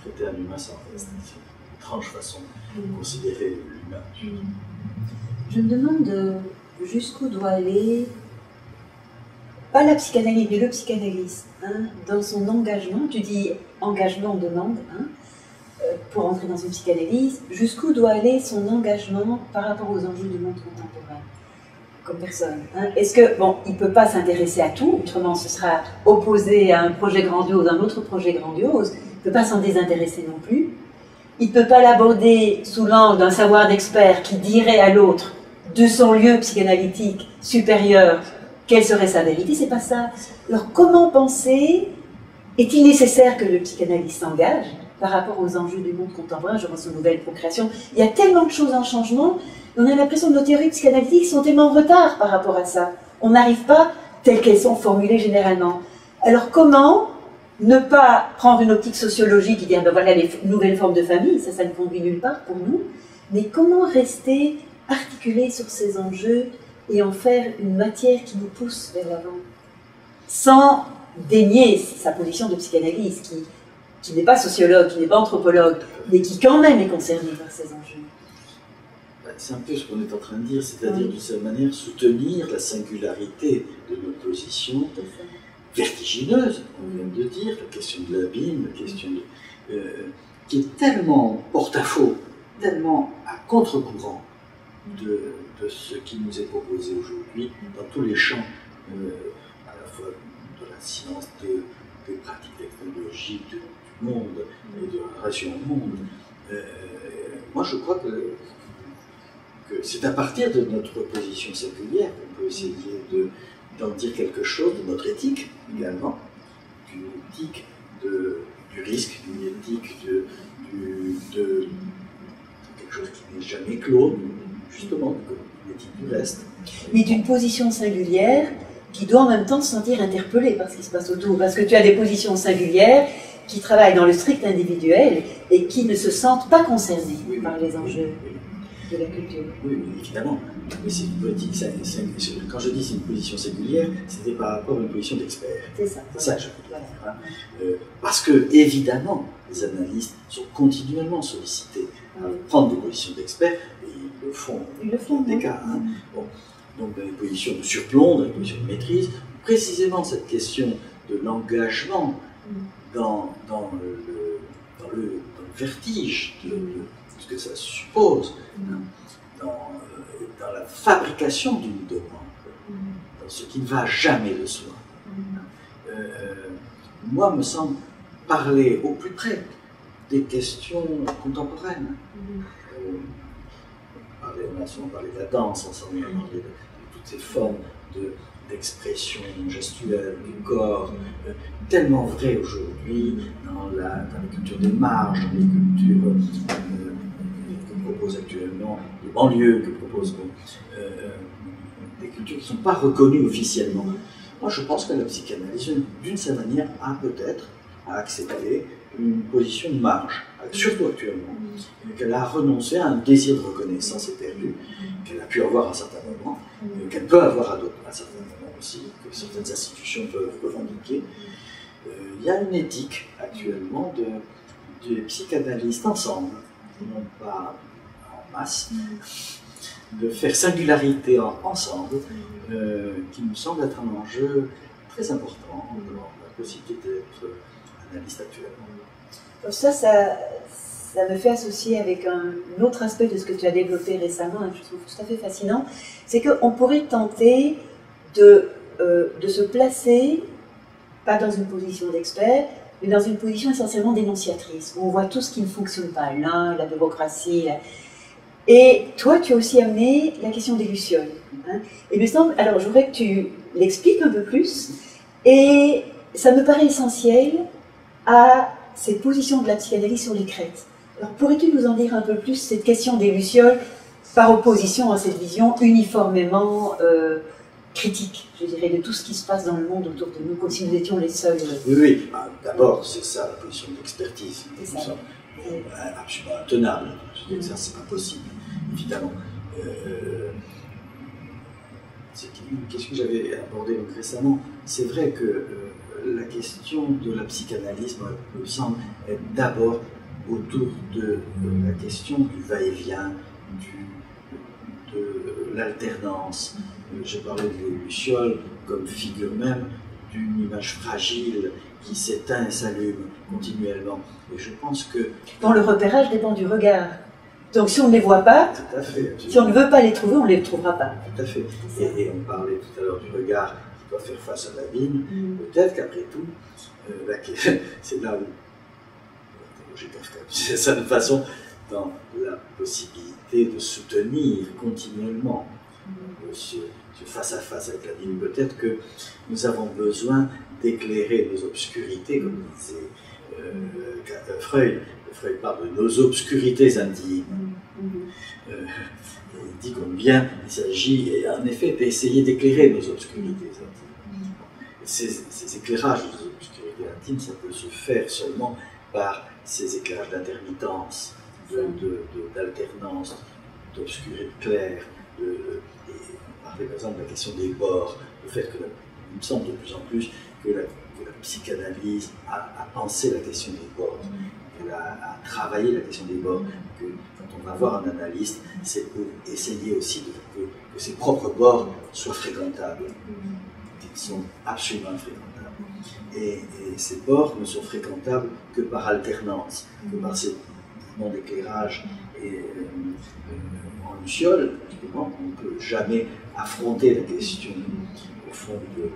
Speaker 2: Traiter un humain sans reste, c'est une étrange façon de considérer l'humain.
Speaker 1: Je me demande jusqu'où doit aller, pas la psychanalyse, mais le psychanalyste, hein, dans son engagement. Tu dis engagement, demande, hein, pour entrer dans une psychanalyse, jusqu'où doit aller son engagement par rapport aux enjeux du monde contemporain, comme personne, hein. Est-ce que, bon, il ne peut pas s'intéresser à tout, autrement ce sera opposé à un projet grandiose, un autre projet grandiose, il ne peut pas s'en désintéresser non plus, il ne peut pas l'aborder sous l'angle d'un savoir d'expert qui dirait à l'autre, de son lieu psychanalytique supérieur, quelle serait sa vérité, c'est pas ça. Alors comment penser, est-il nécessaire que le psychanalyste s'engage par rapport aux enjeux du monde contemporain, je pense aux nouvelles procréations. Il y a tellement de choses en changement, on a l'impression que nos théories psychanalytiques sont tellement en retard par rapport à ça. On n'arrive pas telles qu'elles sont formulées généralement. Alors comment ne pas prendre une optique sociologique qui dit, ben voilà les nouvelles formes de famille, ça ne conduit nulle part pour nous, mais comment rester articulé sur ces enjeux et en faire une matière qui nous pousse vers l'avant, sans dénier sa position de psychanalyste, qui n'est pas sociologue, qui n'est pas anthropologue, mais qui quand même est concerné par ces enjeux.
Speaker 2: C'est un peu ce qu'on est en train de dire, c'est-à-dire d'une certaine manière soutenir la singularité de notre position vertigineuse, on vient de dire, la question de l'abîme, la question qui est tellement porte-à-faux, tellement à contre-courant de ce qui nous est proposé aujourd'hui dans tous les champs, à la fois de la science, des pratiques technologiques, du monde et de la relation au monde. Moi, je crois que c'est à partir de notre position singulière qu'on peut essayer d'en dire quelque chose, de notre éthique également, d'une éthique du risque, d'une éthique de quelque chose qui n'est jamais clos, justement, une éthique du reste.
Speaker 1: Mais d'une position singulière qui doit en même temps se sentir interpellée par ce qui se passe autour, parce que tu as des positions singulières qui travaillent dans le strict individuel et qui ne se sentent pas concernées par les enjeux de la culture.
Speaker 2: Oui, évidemment. Mais c'est une politique, quand je dis c'est une position singulière, c'était par rapport à une position d'expert.
Speaker 1: C'est ça.
Speaker 2: C'est ça que je veux dire. Voilà. Parce que, évidemment, les analystes sont continuellement sollicités à prendre des positions d'experts, et ils le font dans des cas. Hein. Bon. Donc, dans les positions de surplomb, dans les positions de maîtrise, précisément cette question de l'engagement dans le vertige de ce que ça suppose, dans la fabrication d'une demande, dans ce qui ne va jamais de soi. Moi, me semble parler au plus près des questions contemporaines. On a souvent parlé de la danse ensemble, on a parlé de toutes ces formes d'expression gestuelle du corps, tellement vrai aujourd'hui dans la culture des marges, dans les cultures que proposent actuellement les banlieues, que proposent des cultures qui ne sont pas reconnues officiellement. Moi, je pense que la psychanalyse, d'une certaine manière, a peut-être accepté une position de marge, surtout actuellement, qu'elle a renoncé à un désir de reconnaissance éperdu, qu'elle a pu avoir à certains moments, qu'elle peut avoir à certains moments aussi, que certaines institutions peuvent revendiquer. Il y a une éthique actuellement de psychanalystes ensemble, non pas en masse, de faire singularité ensemble, qui me semble être un enjeu très important dans la possibilité d'être analyste actuellement.
Speaker 1: Ça me fait associer avec un autre aspect de ce que tu as développé récemment, et que je trouve tout à fait fascinant, c'est qu'on pourrait tenter de se placer, pas dans une position d'expert, mais dans une position essentiellement dénonciatrice, où on voit tout ce qui ne fonctionne pas, la bureaucratie, Et toi, tu as aussi amené la question des lucioles. Hein. Il me semble, alors je voudrais que tu l'expliques un peu plus, et ça me paraît essentiel à cette position de la psychanalyse sur les crêtes. Alors pourrais-tu nous en dire un peu plus, cette question des lucioles, par opposition à cette vision uniformément critique, je dirais, de tout ce qui se passe dans le monde autour de nous, comme si nous étions les seuls.
Speaker 2: Oui, oui. D'abord, c'est ça la position d'expertise.
Speaker 1: C'est ça.
Speaker 2: Absolument intenable. Je veux dire, ça, c'est pas possible, évidemment. C'est une question que j'avais abordée donc récemment. C'est vrai que la question de la psychanalyse, me semble, est d'abord autour de la question du va-et-vient, de l'alternance. J'ai parlé des lucioles comme figure même d'une image fragile qui s'éteint et s'allume continuellement. Et je pense que...
Speaker 1: Dont le repérage dépend du regard. Donc si on ne les voit pas,
Speaker 2: tout à fait,
Speaker 1: si on ne veut pas les trouver, on ne les trouvera pas.
Speaker 2: Tout à fait. Et on parlait tout à l'heure du regard qui doit faire face à l'abîme. Peut-être qu'après tout, c'est là où j'ai disais ça de façon dans la possibilité de soutenir continuellement ce face-à-face avec l'abîme. Peut-être que nous avons besoin d'éclairer nos obscurités, comme disait Freud. Freud parle de nos obscurités intimes. Il dit combien il s'agit, en effet, d'essayer d'éclairer nos obscurités intimes. Ces éclairages des obscurités intimes, ça peut se faire seulement par ces éclairages d'intermittence, d'alternance, d'obscurité claire. On parlait par exemple de la question des bords, le fait que, il me semble de plus en plus que la psychanalyse a pensé la question des bords. À travailler la question des bords, que quand on va voir un analyste, c'est pour essayer aussi que ses propres bords soient fréquentables. Ils sont absolument infréquentables. Et ces bords ne sont fréquentables que par alternance, que par ces mouvements d'éclairage. Et en luciole, évidemment, on ne peut jamais affronter la question, au fond, de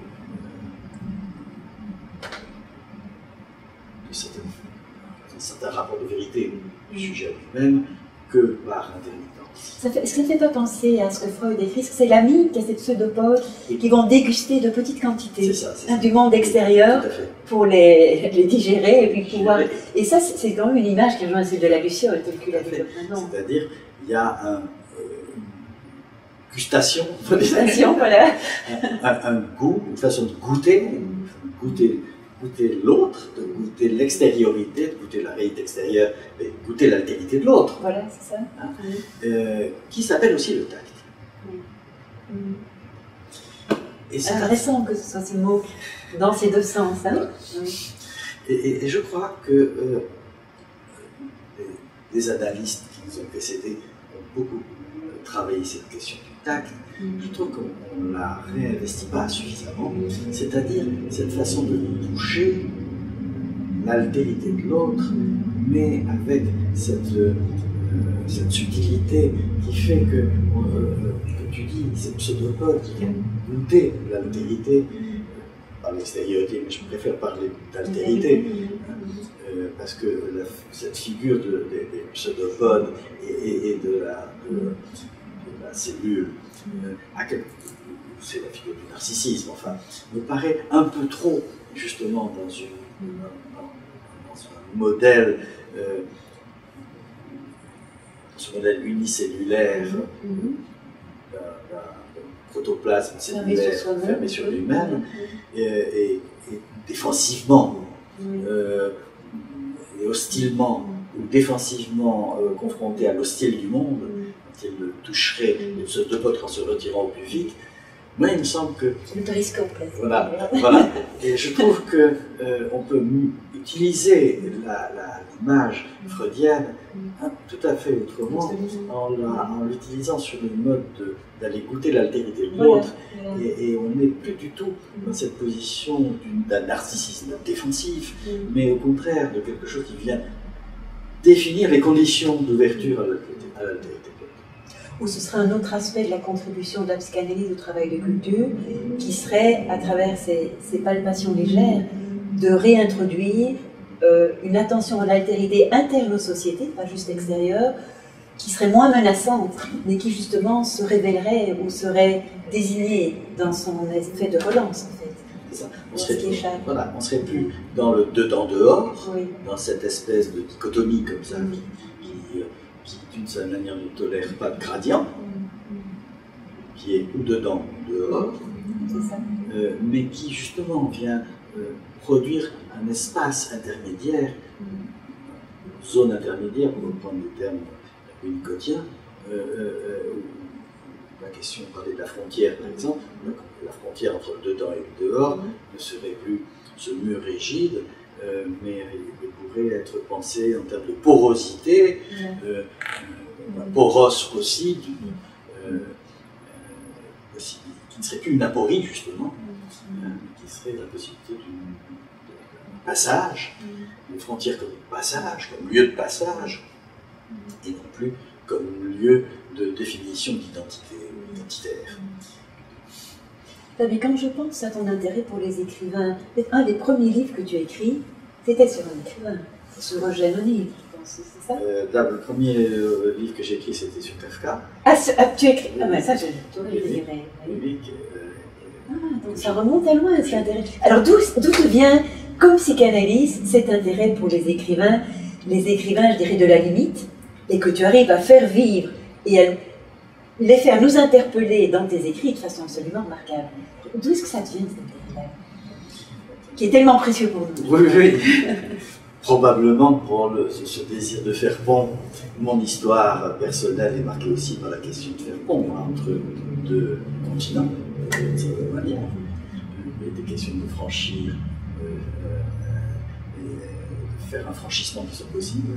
Speaker 2: certains rapports de vérité du sujet lui-même que par intermittence.
Speaker 1: Est-ce que ça ne fait pas penser à ce que Freud décrit, c'est l'ami qui a ces pseudopodes qui vont déguster de petites quantités du monde extérieur pour les digérer et puis pouvoir... Et ça, c'est quand même une image qui rejoint celle de la luciole, telle que l'a dit maintenant.
Speaker 2: C'est-à-dire, il y a une gustation,
Speaker 1: voilà.
Speaker 2: un goût, une façon de goûter l'autre, de goûter l'extériorité, de goûter la réalité extérieure, mais de goûter l'altérité de l'autre.
Speaker 1: Voilà, c'est ça.
Speaker 2: Qui s'appelle aussi le tact.
Speaker 1: Et c'est intéressant que ce soit ces mots dans ces deux sens. Hein. Voilà.
Speaker 2: Et je crois que les analystes qui nous ont précédés ont beaucoup travaillé cette question du tact. Je trouve qu'on ne la réinvestit pas suffisamment, c'est-à-dire cette façon de toucher l'altérité de l'autre, mais avec cette subtilité qui fait que tu dis, ces pseudopodes qui viennent goûter l'altérité, par l'extériorité, mais je préfère parler d'altérité, parce que cette figure des pseudopodes et de la cellule, c'est la figure du narcissisme, enfin, me paraît un peu trop, justement, dans un modèle, ce modèle unicellulaire d'un protoplasme cellulaire fermé sur lui-même, et défensivement et hostilement, ou défensivement confronté à l'hostile du monde, il le toucherait le pseudopodes en se retirant au plus vite. Moi, il me semble que...
Speaker 1: Le périscope, là.
Speaker 2: Voilà. Et je trouve qu'on peut utiliser l'image freudienne tout à fait autrement en l'utilisant sur le mode d'aller goûter l'altérité de l'autre. Et on n'est plus du tout dans cette position d'un narcissisme défensif, mais au contraire de quelque chose qui vient définir les conditions d'ouverture à l'altérité.
Speaker 1: Ou ce serait un autre aspect de la contribution de la psychanalyse au travail de culture, qui serait, à travers ces palpations légères, de réintroduire une attention à l'altérité interne aux sociétés, pas juste extérieure, qui serait moins menaçante, mais qui justement se révélerait ou serait désignée dans son effet de relance, en fait.
Speaker 2: C'est ça. On serait plus dans le dedans-dehors, oui, dans cette espèce de dichotomie comme ça, qui d'une certaine manière ne tolère pas de gradient, qui est ou dedans ou dehors, ça. Mais qui justement vient produire un espace intermédiaire, zone intermédiaire, pour reprendre les termes winnicottiens, la question, on parlait de la frontière par exemple, la frontière entre le dedans et le dehors ne serait plus ce mur rigide, mais il pourrait être pensé en termes de porosité, poros aussi, qui ne serait plus une aporie justement, qui serait la possibilité d'un passage, une frontière comme passage, comme lieu de passage, et non plus comme lieu de définition d'identité identitaire.
Speaker 1: Mais quand je pense à ton intérêt pour les écrivains, un des premiers livres que tu as écrit, c'était sur un écrivain, sur Eugène O'Neill, je pense, c'est ça?
Speaker 2: Le premier livre que j'ai écrit, c'était sur Kafka.
Speaker 1: Tu as écrit? Ah ben ça, je dirais. Donc ça remonte à loin, c'est intéressant. Alors d'où te vient, comme psychanalyse, cet intérêt pour les écrivains, je dirais, de la limite, et que tu arrives à faire vivre et à les faire nous interpeller dans tes écrits de façon absolument remarquable. D'où est-ce que ça te vient, cet intérêt-là, qui est tellement précieux pour nous?
Speaker 2: Oui. Probablement pour ce désir de faire pont. Mon histoire personnelle est marquée aussi par la question de faire pont entre deux continents, d'une certaine manière. Des questions de franchir, et faire un franchissement qui soit possible.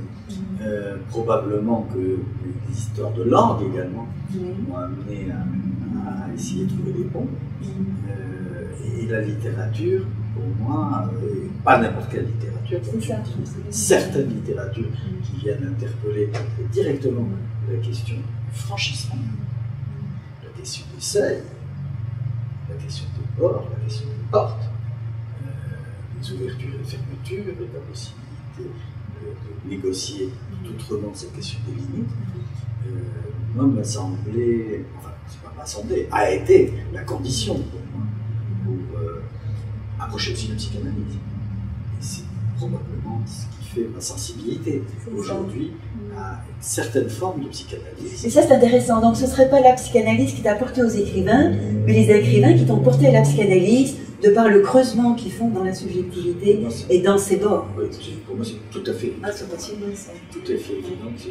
Speaker 2: Probablement que les histoires de langue également m'ont amené à essayer de trouver des ponts. Et la littérature, pour moi, pas n'importe quelle littérature, certaines littératures qui viennent interpeller directement la question du franchissement, la question des seuils, la question des bords, la question des portes, des ouvertures et des fermetures, et la possibilité de négocier tout autrement cette question des limites. Moi, m'a semblé, enfin, c'est pas m'a semblé, a été la condition pour moi pour approcher aussi la psychanalyse. Et c'est probablement ce qui fait ma sensibilité aujourd'hui à une certaine forme de psychanalyse.
Speaker 1: Et ça, c'est intéressant. Donc, ce ne serait pas la psychanalyse qui t'a porté aux écrivains, mais les écrivains qui t'ont porté à la psychanalyse de par le creusement qu'ils font dans la subjectivité et dans ses bords.
Speaker 2: Oui, pour moi, c'est tout à fait évident.
Speaker 1: C'est passionnant, ça.
Speaker 2: Tout à fait évident que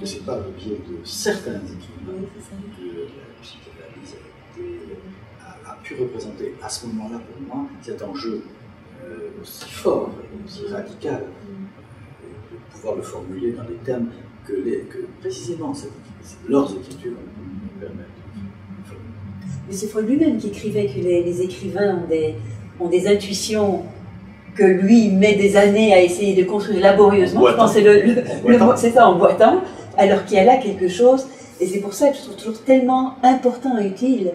Speaker 2: ce n'est pas le biais de certains écrivains que la psychanalyse a pu représenter à ce moment-là, pour moi, cet enjeu aussi fort, aussi radical, de pouvoir le formuler dans les termes que précisément leurs écritures nous permettent de formuler.
Speaker 1: Mais c'est Freud lui-même qui écrivait que les écrivains ont des intuitions que lui met des années à essayer de construire laborieusement. Je pense que le mot, c'est ça, en boitant, alors qu'il y a là quelque chose. Et c'est pour ça que je trouve toujours tellement important et utile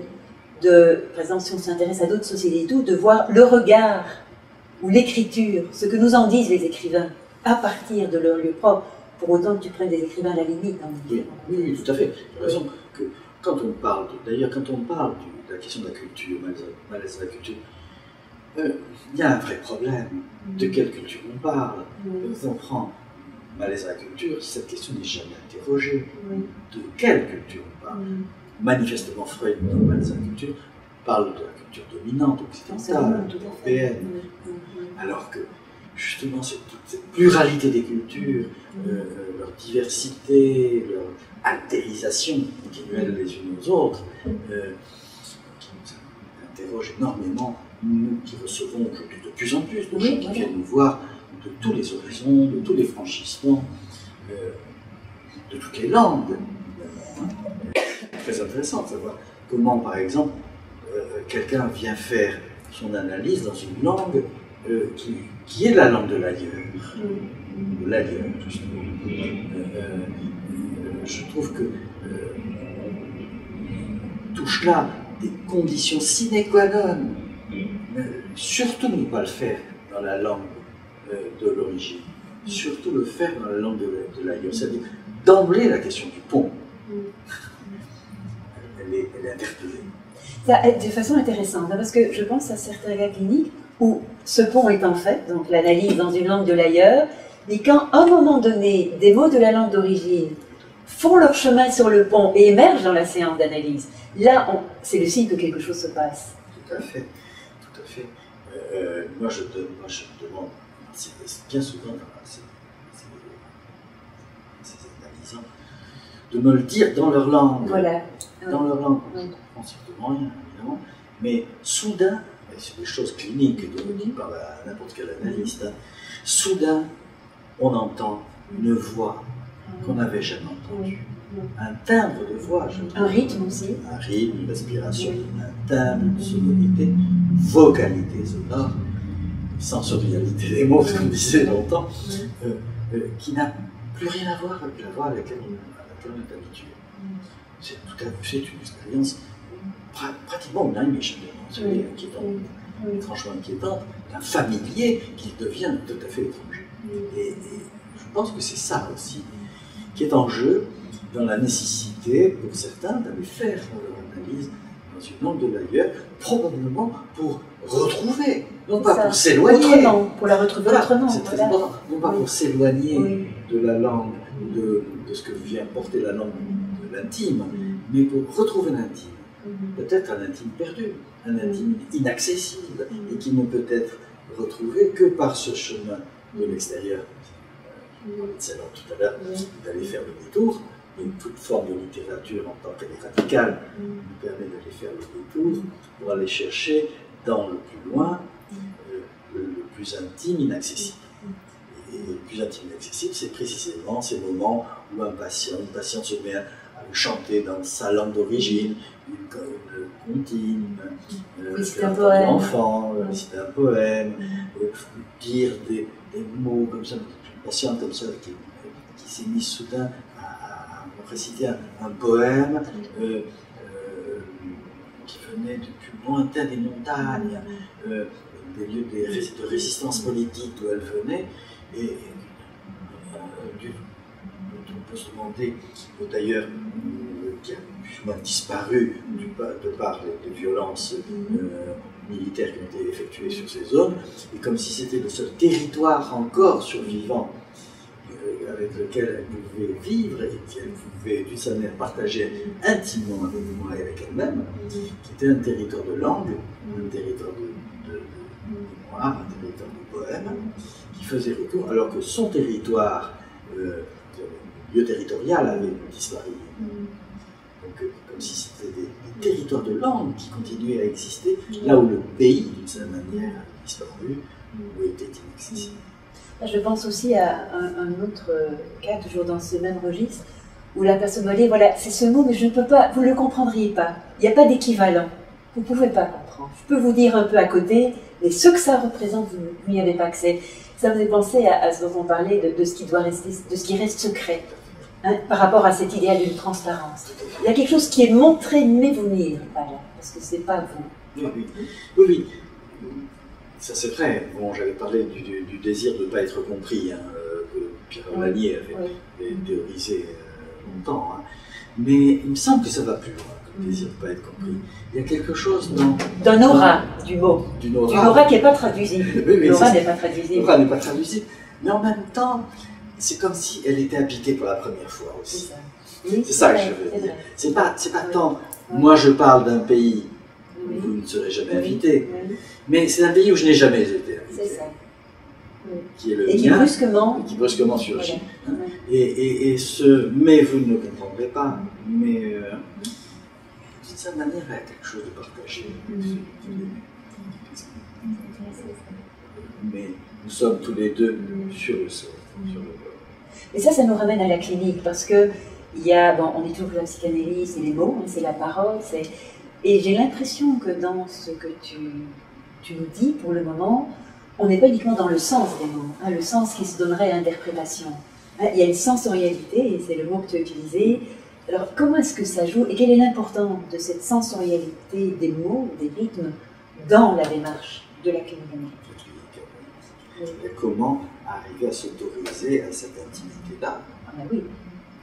Speaker 1: par exemple, si on s'intéresse à d'autres sociétés et tout, de voir le regard ou l'écriture, ce que nous en disent les écrivains, à partir de leur lieu propre, pour autant que tu prennes des écrivains à la limite.
Speaker 2: Oui, tout à fait. J'ai raison que quand on parle, d'ailleurs, quand on parle de la question de la culture, malaise de la culture, il y a un vrai problème. De quelle culture on parle? On prend malaise à la culture, cette question n'est jamais interrogée. De quelle culture on parle? Manifestement, Freud, dans malaise à la culture, parle de la culture dominante, occidentale, européenne. Alors que, justement, toute cette pluralité des cultures, leur diversité, leur altérisation continuelle les unes aux autres, qui nous interroge énormément, nous qui recevons aujourd'hui de plus en plus de gens qui viennent nous voir de tous les horizons, de tous les franchissements, de toutes les langues. Très intéressant de savoir comment, par exemple, quelqu'un vient faire son analyse dans une langue qui est la langue de l'ailleurs, justement. Je trouve que touche là des conditions sine qua non, surtout ne pas le faire dans la langue de l'origine, surtout le faire dans la langue de l'ailleurs, c'est-à-dire d'emblée, la question du pont, elle est interpellée.
Speaker 1: Ça, de façon intéressante, hein, parce que je pense à certains cas cliniques où ce pont est en fait, donc l'analyse dans une langue de l'ailleurs, mais quand à un moment donné, des mots de la langue d'origine font leur chemin sur le pont et émergent dans la séance d'analyse, là, c'est le signe que quelque chose se passe.
Speaker 2: Tout à fait, tout à fait. Moi, je demande, c'est bien souvent dans ces analysants, de me le dire dans leur langue.
Speaker 1: Voilà.
Speaker 2: Dans leur langue. On ne comprend strictement rien, évidemment. Mais soudain, et c'est des choses cliniques qui parlent à n'importe quel analyste, hein, soudain, on entend une voix qu'on n'avait jamais entendue. Un timbre de voix.
Speaker 1: Un rythme aussi. Un
Speaker 2: rythme, une respiration, un timbre, une sonorité, vocalité sonore, sensorialité des mots, comme disait longtemps, qui n'a plus rien à voir avec la voix à laquelle on est habitué. C'est tout à fait une expérience pratiquement unanime, inquiétante, franchement inquiétante, d'un familier qui devient tout à fait étranger. Et je pense que c'est ça aussi qui est en jeu dans la nécessité pour certains d'aller faire leur analyse dans une langue de l'ailleurs, probablement pour retrouver, non pas pour s'éloigner.
Speaker 1: Autrement, pour la retrouver autrement.
Speaker 2: C'est très important, non pas pour s'éloigner de la langue, de ce que vient porter la langue de l'intime, mais pour retrouver l'intime. Peut-être un intime perdu, un intime inaccessible, et qui ne peut être retrouvé que par ce chemin de l'extérieur. C'est là tout à l'heure d'aller faire le détour, et toute forme de littérature en tant qu'elle est radicale nous permet d'aller faire le détour pour aller chercher dans le plus loin le plus intime, inaccessible. Et le plus intime, inaccessible, c'est précisément ces moments où une patiente se met à chanter dans sa langue d'origine, une comptine,
Speaker 1: réciter un poème,
Speaker 2: réciter un poème, dire des mots comme ça, une patiente comme ça qui s'est mise soudain à réciter un poème qui venait du plus lointain des montagnes, des lieux de résistance politique d'où elle venait, et on peut se demander, d'ailleurs, qui a plus ou moins disparu de par les violences militaires qui ont été effectuées sur ces zones, et comme si c'était le seul territoire encore survivant avec lequel elle pouvait vivre et qu'elle pouvait d'une certaine manière partager intimement avec moi et avec elle-même, qui était un territoire de langue, un territoire de mémoire, un territoire de poème, qui faisait retour, alors que son territoire, le lieu territorial, avait disparu. Donc, comme si c'était des territoires de langue qui continuaient à exister, là où le pays, d'une certaine manière, avait disparu, ou était inaccessible.
Speaker 1: Je pense aussi à un autre cas, toujours dans ce même registre, où la personne me dit, voilà, c'est ce mot, mais je ne peux pas, vous ne le comprendriez pas. Il n'y a pas d'équivalent. Vous ne pouvez pas comprendre. Je peux vous dire un peu à côté, mais ce que ça représente, vous n'y avez pas accès. Ça me fait penser à ce dont on parlait, de ce qui doit rester, de ce qui reste secret, hein, par rapport à cet idéal d'une transparence. Il y a quelque chose qui est montré, mais vous n'y êtes pas là, parce que ce n'est pas vous.
Speaker 2: Oui. Ça c'est vrai. Bon, j'avais parlé du désir de ne pas être compris, hein, que Pierre Vanier avait théorisé longtemps. Hein. Mais il me semble que ça va plus loin, que le désir de ne pas être compris. Il y a quelque chose
Speaker 1: d'un aura du mot. D'une aura qui n'est pas traduisible. L'aura n'est pas traduisible.
Speaker 2: L'aura n'est pas traduisible. Mais en même temps, c'est comme si elle était habitée pour la première fois aussi. C'est ça que je veux dire. C'est pas tant, moi je parle d'un pays où vous ne serez jamais invité, mais c'est un pays où je n'ai jamais été invité.
Speaker 1: C'est ça.
Speaker 2: Qui est le
Speaker 1: et qui
Speaker 2: brusquement surgit. Voilà. Et ce « mais vous ne le comprendrez pas », mais d'une certaine manière, il y a quelque chose de partagé. Mais nous sommes tous les deux sur le sol, sur le bord.
Speaker 1: Et ça nous ramène à la clinique, parce que on est toujours la psychanalyse, c'est les mots, hein, c'est la parole, et j'ai l'impression que dans ce que tu nous dis pour le moment, on n'est pas uniquement dans le sens des mots, hein, le sens qui se donnerait à l'interprétation. Hein, il y a une sensorialité, et c'est le mot que tu as utilisé. Alors, comment est-ce que ça joue, et quelle est l'importance de cette sensorialité des mots, des rythmes, dans la démarche de la clinique?
Speaker 2: Et comment arriver à s'autoriser à cette intimité-là?
Speaker 1: Ah ben oui.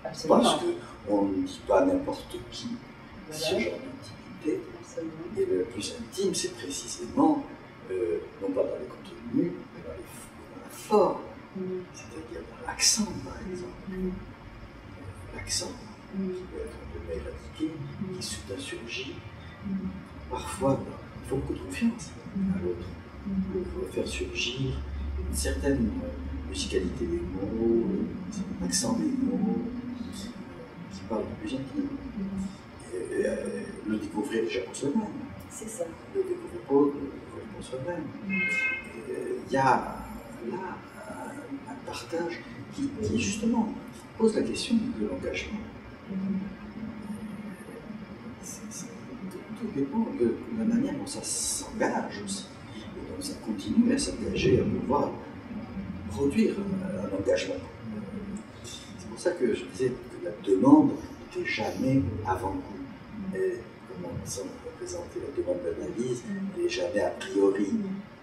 Speaker 1: Absolument.
Speaker 2: Parce qu'on ne dit pas n'importe qui ce genre d'intimité. Et le plus intime, c'est précisément, non pas dans les contenus, mais dans la forme. C'est-à-dire dans l'accent, par exemple. L'accent, qui peut être un peu éradiqué, qui soudain surgit. Parfois, il faut beaucoup de confiance à l'autre pour faire surgir une certaine musicalité des mots, un accent des mots, qui parle de plus intime. Le découvrir déjà pour soi-même.
Speaker 1: C'est ça.
Speaker 2: Le découvrir pour soi-même. Il y a là un partage qui justement pose la question de l'engagement. Tout dépend de la manière dont ça s'engage aussi, et dont ça continue à s'engager, à pouvoir produire un engagement. C'est pour ça que je disais que la demande n'était jamais avant-goût. Et comme on semble représenter la demande d'analyse, elle n'est jamais a priori.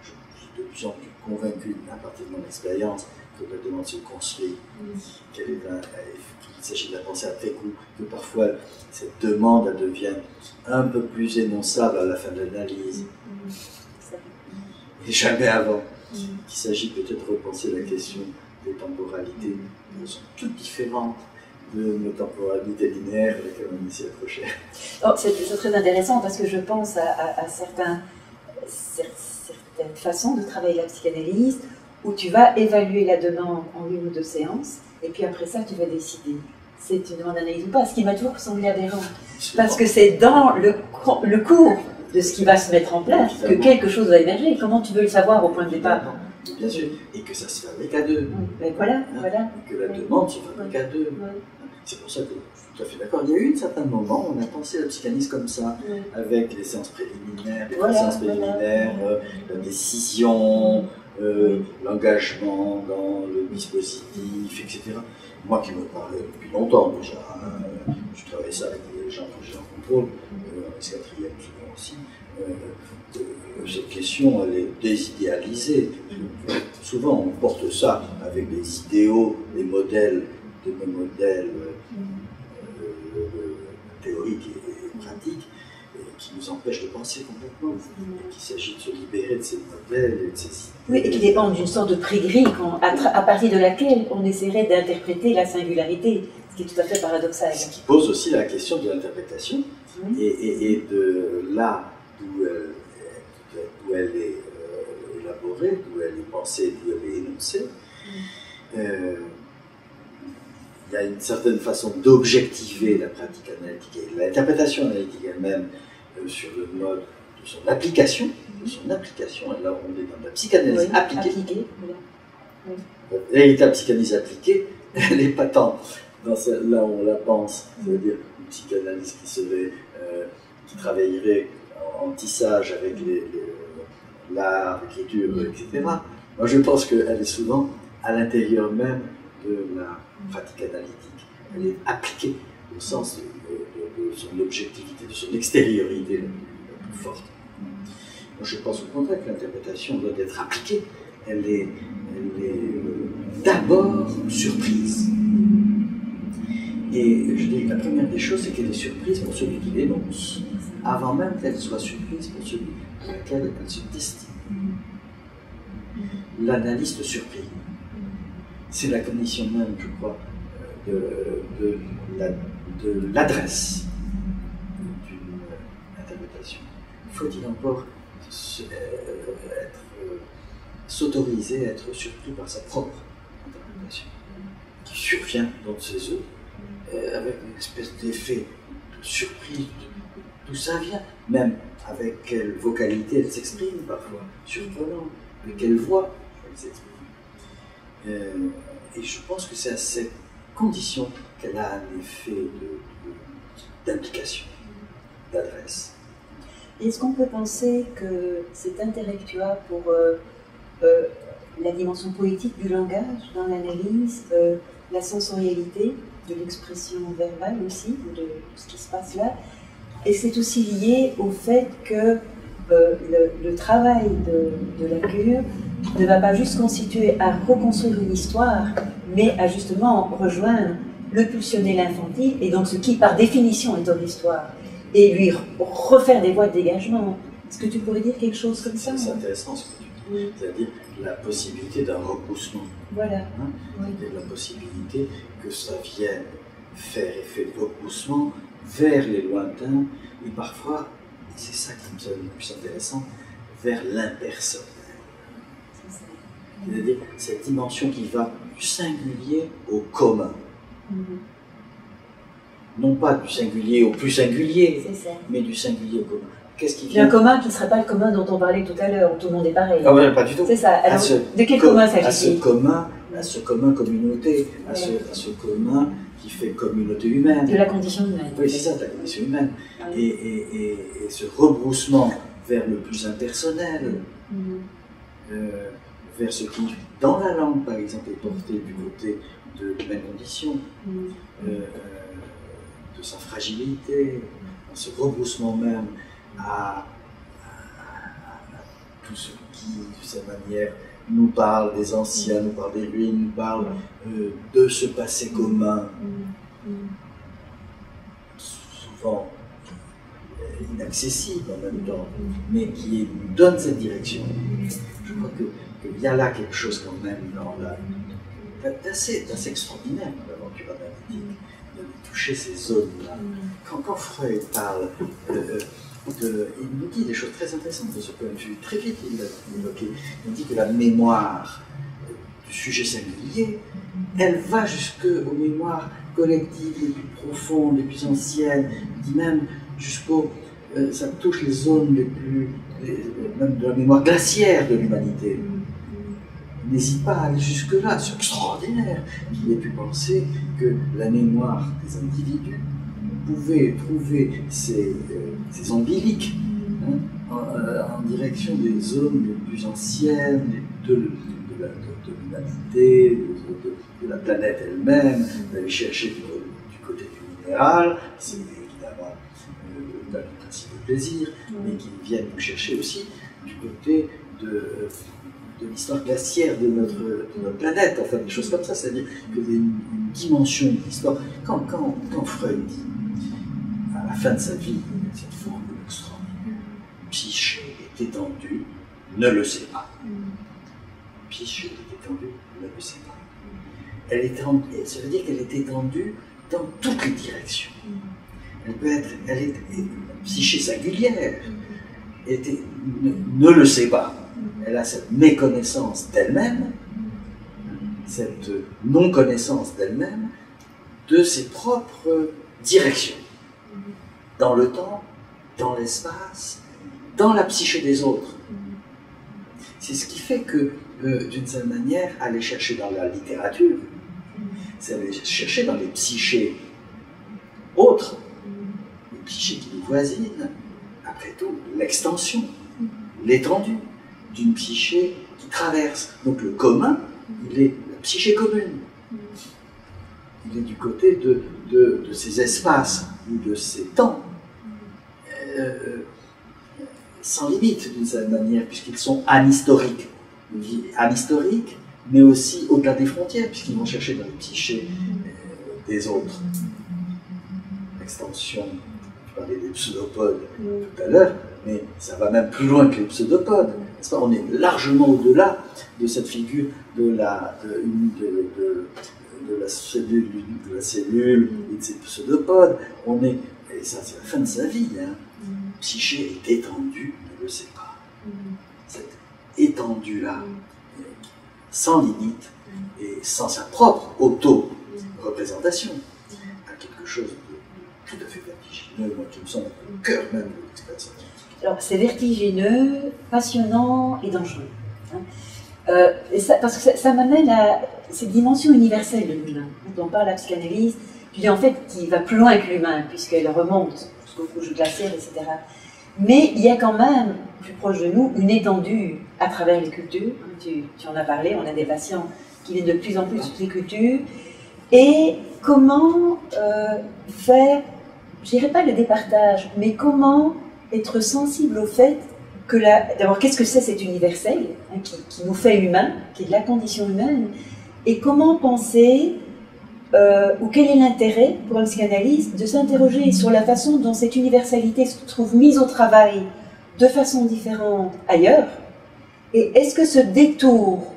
Speaker 2: Je suis de plus en plus convaincu, à partir de mon expérience, que la demande se construit, qu'il s'agit de la pensée après coup, que parfois cette demande elle devient un peu plus énonçable à la fin de l'analyse, et jamais avant. Qu'il s'agit peut-être de repenser la question des temporalités, qui sont toutes différentes de nos temporalités linéaires à lesquelles on s'y accrochait.
Speaker 1: Oh, c'est très intéressant parce que je pense à certaines façons de travailler la psychanalyse où tu vas évaluer la demande en 1 ou 2 séances et puis après ça tu vas décider si c'est une demande d'analyse ou pas, ce qui m'a toujours semblé aberrant. Parce que c'est dans le cours de ce qui va se mettre en place que quelque chose va émerger. Comment tu veux le savoir au point de départ?
Speaker 2: Bien sûr, et que ça se fabrique à deux.
Speaker 1: Mais voilà.
Speaker 2: Et que la demande se fabrique à deux. C'est pour ça que je suis tout à fait d'accord. Il y a eu un certain moment où on a pensé la psychanalyse comme ça, avec les séances préliminaires, la décision, l'engagement dans le dispositif, etc. Moi qui me parlais depuis longtemps déjà, je travaillais ça avec les gens que j'ai en contrôle, en psychiatrie souvent aussi, cette question elle est désidéalisée. Souvent on porte ça avec des idéaux, des modèles théoriques et pratiques qui nous empêchent de penser complètement, et qu'il s'agit de se libérer de ces modèles et de ces idées.
Speaker 1: Oui, et qui dépendent d'une sorte de prix gris à partir de laquelle on essaierait d'interpréter la singularité, ce qui est tout à fait paradoxal.
Speaker 2: Ce qui pose aussi la question de l'interprétation et de là d'où elle est élaborée, d'où elle est pensée, d'où elle est énoncée. Il y a une certaine façon d'objectiver la pratique analytique et l'interprétation analytique elle-même sur le mode de son application. Et là, on est dans la psychanalyse appliquée. La véritable psychanalyse appliquée, elle n'est pas tant dans là où on la pense, c'est-à-dire une psychanalyse qui travaillerait en tissage avec l'art, l'écriture, etc. Moi, je pense qu'elle est souvent à l'intérieur même de la pratique analytique. Elle est appliquée au sens de son objectivité, de son extériorité la plus forte. Moi, je pense au contraire que l'interprétation doit être appliquée. Elle est d'abord surprise. Et je dis que la première des choses, c'est qu'elle est surprise pour celui qui l'énonce, avant même qu'elle soit surprise pour celui à laquelle elle se destine. L'analyste surpris. C'est la condition même, je crois, de l'adresse d'une interprétation. Faut-il encore s'autoriser à être surpris par sa propre interprétation, qui survient dans ses œufs, avec une espèce d'effet de surprise, d'où ça vient, même avec quelle vocalité elle s'exprime parfois, surprenant, avec quelle voix elle s'exprime. Et je pense que c'est à cette condition qu'elle a un effet d'implication, d'adresse.
Speaker 1: Est-ce qu'on peut penser que c'est intellectuel pour la dimension poétique du langage dans l'analyse, la sensorialité de l'expression verbale aussi, de ce qui se passe là, et c'est aussi lié au fait que le travail de la cure ne va pas juste constituer à reconstruire une histoire, mais à justement rejoindre le pulsionnel infantile, et donc ce qui par définition est hors histoire, et lui refaire des voies de dégagement. Est-ce que tu pourrais dire quelque chose comme ça?
Speaker 2: C'est intéressant ce que tu dis, c'est-à-dire la possibilité d'un repoussement.
Speaker 1: Voilà.
Speaker 2: Hein, c'est-à-dire la possibilité que ça vienne faire effet de repoussement vers les lointains, et parfois, c'est ça qui me semble le plus intéressant, vers l'impersonnel. C'est-à-dire cette dimension qui va du singulier au commun. Non pas du singulier au plus singulier, mais du singulier au commun. Qu'est-ce qui vient?
Speaker 1: Un commun qui ne serait pas le commun dont on parlait tout à l'heure, où tout le monde est pareil.
Speaker 2: Ah ouais, pas du tout.
Speaker 1: C'est ça. Alors, de quel commun s'agit-il?
Speaker 2: À ce commun communauté, à ce commun qui fait communauté humaine.
Speaker 1: De la condition humaine.
Speaker 2: Oui, c'est ça, de la condition humaine. Et ce rebroussement vers le plus impersonnel, vers ce qui, dans la langue par exemple, est porté du côté de l'humaine condition, de sa fragilité, ce rebroussement même à tout ce qui, de cette manière, nous parle des anciens, nous parle des ruines, nous parle de ce passé commun, souvent inaccessible en même temps, mais qui nous donne cette direction. Je crois qu'il y a là quelque chose quand même d'assez extraordinaire dans l'aventure analytique, de toucher ces zones-là. Quand Freud parle il nous dit des choses très intéressantes de ce point de vue. Très vite, il l'a évoqué. Il dit que la mémoire du sujet singulier, elle va jusqu'aux mémoires collectives les plus profondes, les plus anciennes. Il dit même jusqu'au... ça touche les zones les plus... même de la mémoire glaciaire de l'humanité. Il n'hésite pas à aller jusque-là. C'est extraordinaire qu'il ait pu penser que la mémoire des individus pouvait trouver ses ombiliques en direction des zones les plus anciennes de l'humanité, de la planète elle-même, d'aller chercher du côté du minéral, c'est évidemment le principe de plaisir, mais qui viennent nous chercher aussi du côté de l'histoire glaciaire de notre planète, enfin des choses comme ça, c'est-à-dire que une dimension de l'histoire. Quand Freud dit à la fin de sa vie, cette formule extraordinaire, psyché est étendue, ne le sait pas. Psyché est étendue, ne le sait pas. Elle est étendue, ça veut dire qu'elle est étendue dans toutes les directions. Elle est psyché singulière, ne le sait pas. Elle a cette méconnaissance d'elle-même, cette non-connaissance d'elle-même, de ses propres directions. Dans le temps, dans l'espace, dans la psyché des autres. C'est ce qui fait que, d'une certaine manière, aller chercher dans la littérature, c'est aller chercher dans les psychés autres, les psychés qui nous voisinent, après tout, l'extension, l'étendue d'une psyché qui traverse. Donc le commun, il est la psyché commune. Il est du côté de ces espaces ou de ces temps sans limite d'une certaine manière, puisqu'ils sont anhistoriques. Anhistoriques, mais aussi au-delà des frontières, puisqu'ils vont chercher dans les psychés des autres. L'extension, je parlais des pseudopodes tout à l'heure, mais ça va même plus loin que les pseudopodes. N'est-ce pas ? On est largement au-delà de cette figure de la cellule et de ces pseudopodes. On est, et ça c'est la fin de sa vie, psyché est étendue, ne le sait pas. Cette étendue-là, sans limite et sans sa propre auto-représentation, a quelque chose de tout à fait vertigineux, moi qui me semble au cœur même de l'expérience.
Speaker 1: Alors c'est vertigineux, passionnant et dangereux. Parce que ça m'amène à cette dimension universelle de l'humain. Quand on parle à la psychanalyse, je dis en fait qu'il va plus loin que l'humain, puisqu'elle remonte jusqu'aux couches glaciaires, etc. Mais il y a quand même, plus proche de nous, une étendue à travers les cultures. Tu en as parlé, on a des patients qui viennent de plus en plus de toutes les cultures. Et comment faire, je dirais pas le départage, mais comment être sensible au fait que d'abord, qu'est-ce que c'est cet universel qui nous fait humains, qui est de la condition humaine, et comment penser ou quel est l'intérêt pour un psychanalyste de s'interroger sur la façon dont cette universalité se trouve mise au travail de façon différente ailleurs, et est-ce que ce détour,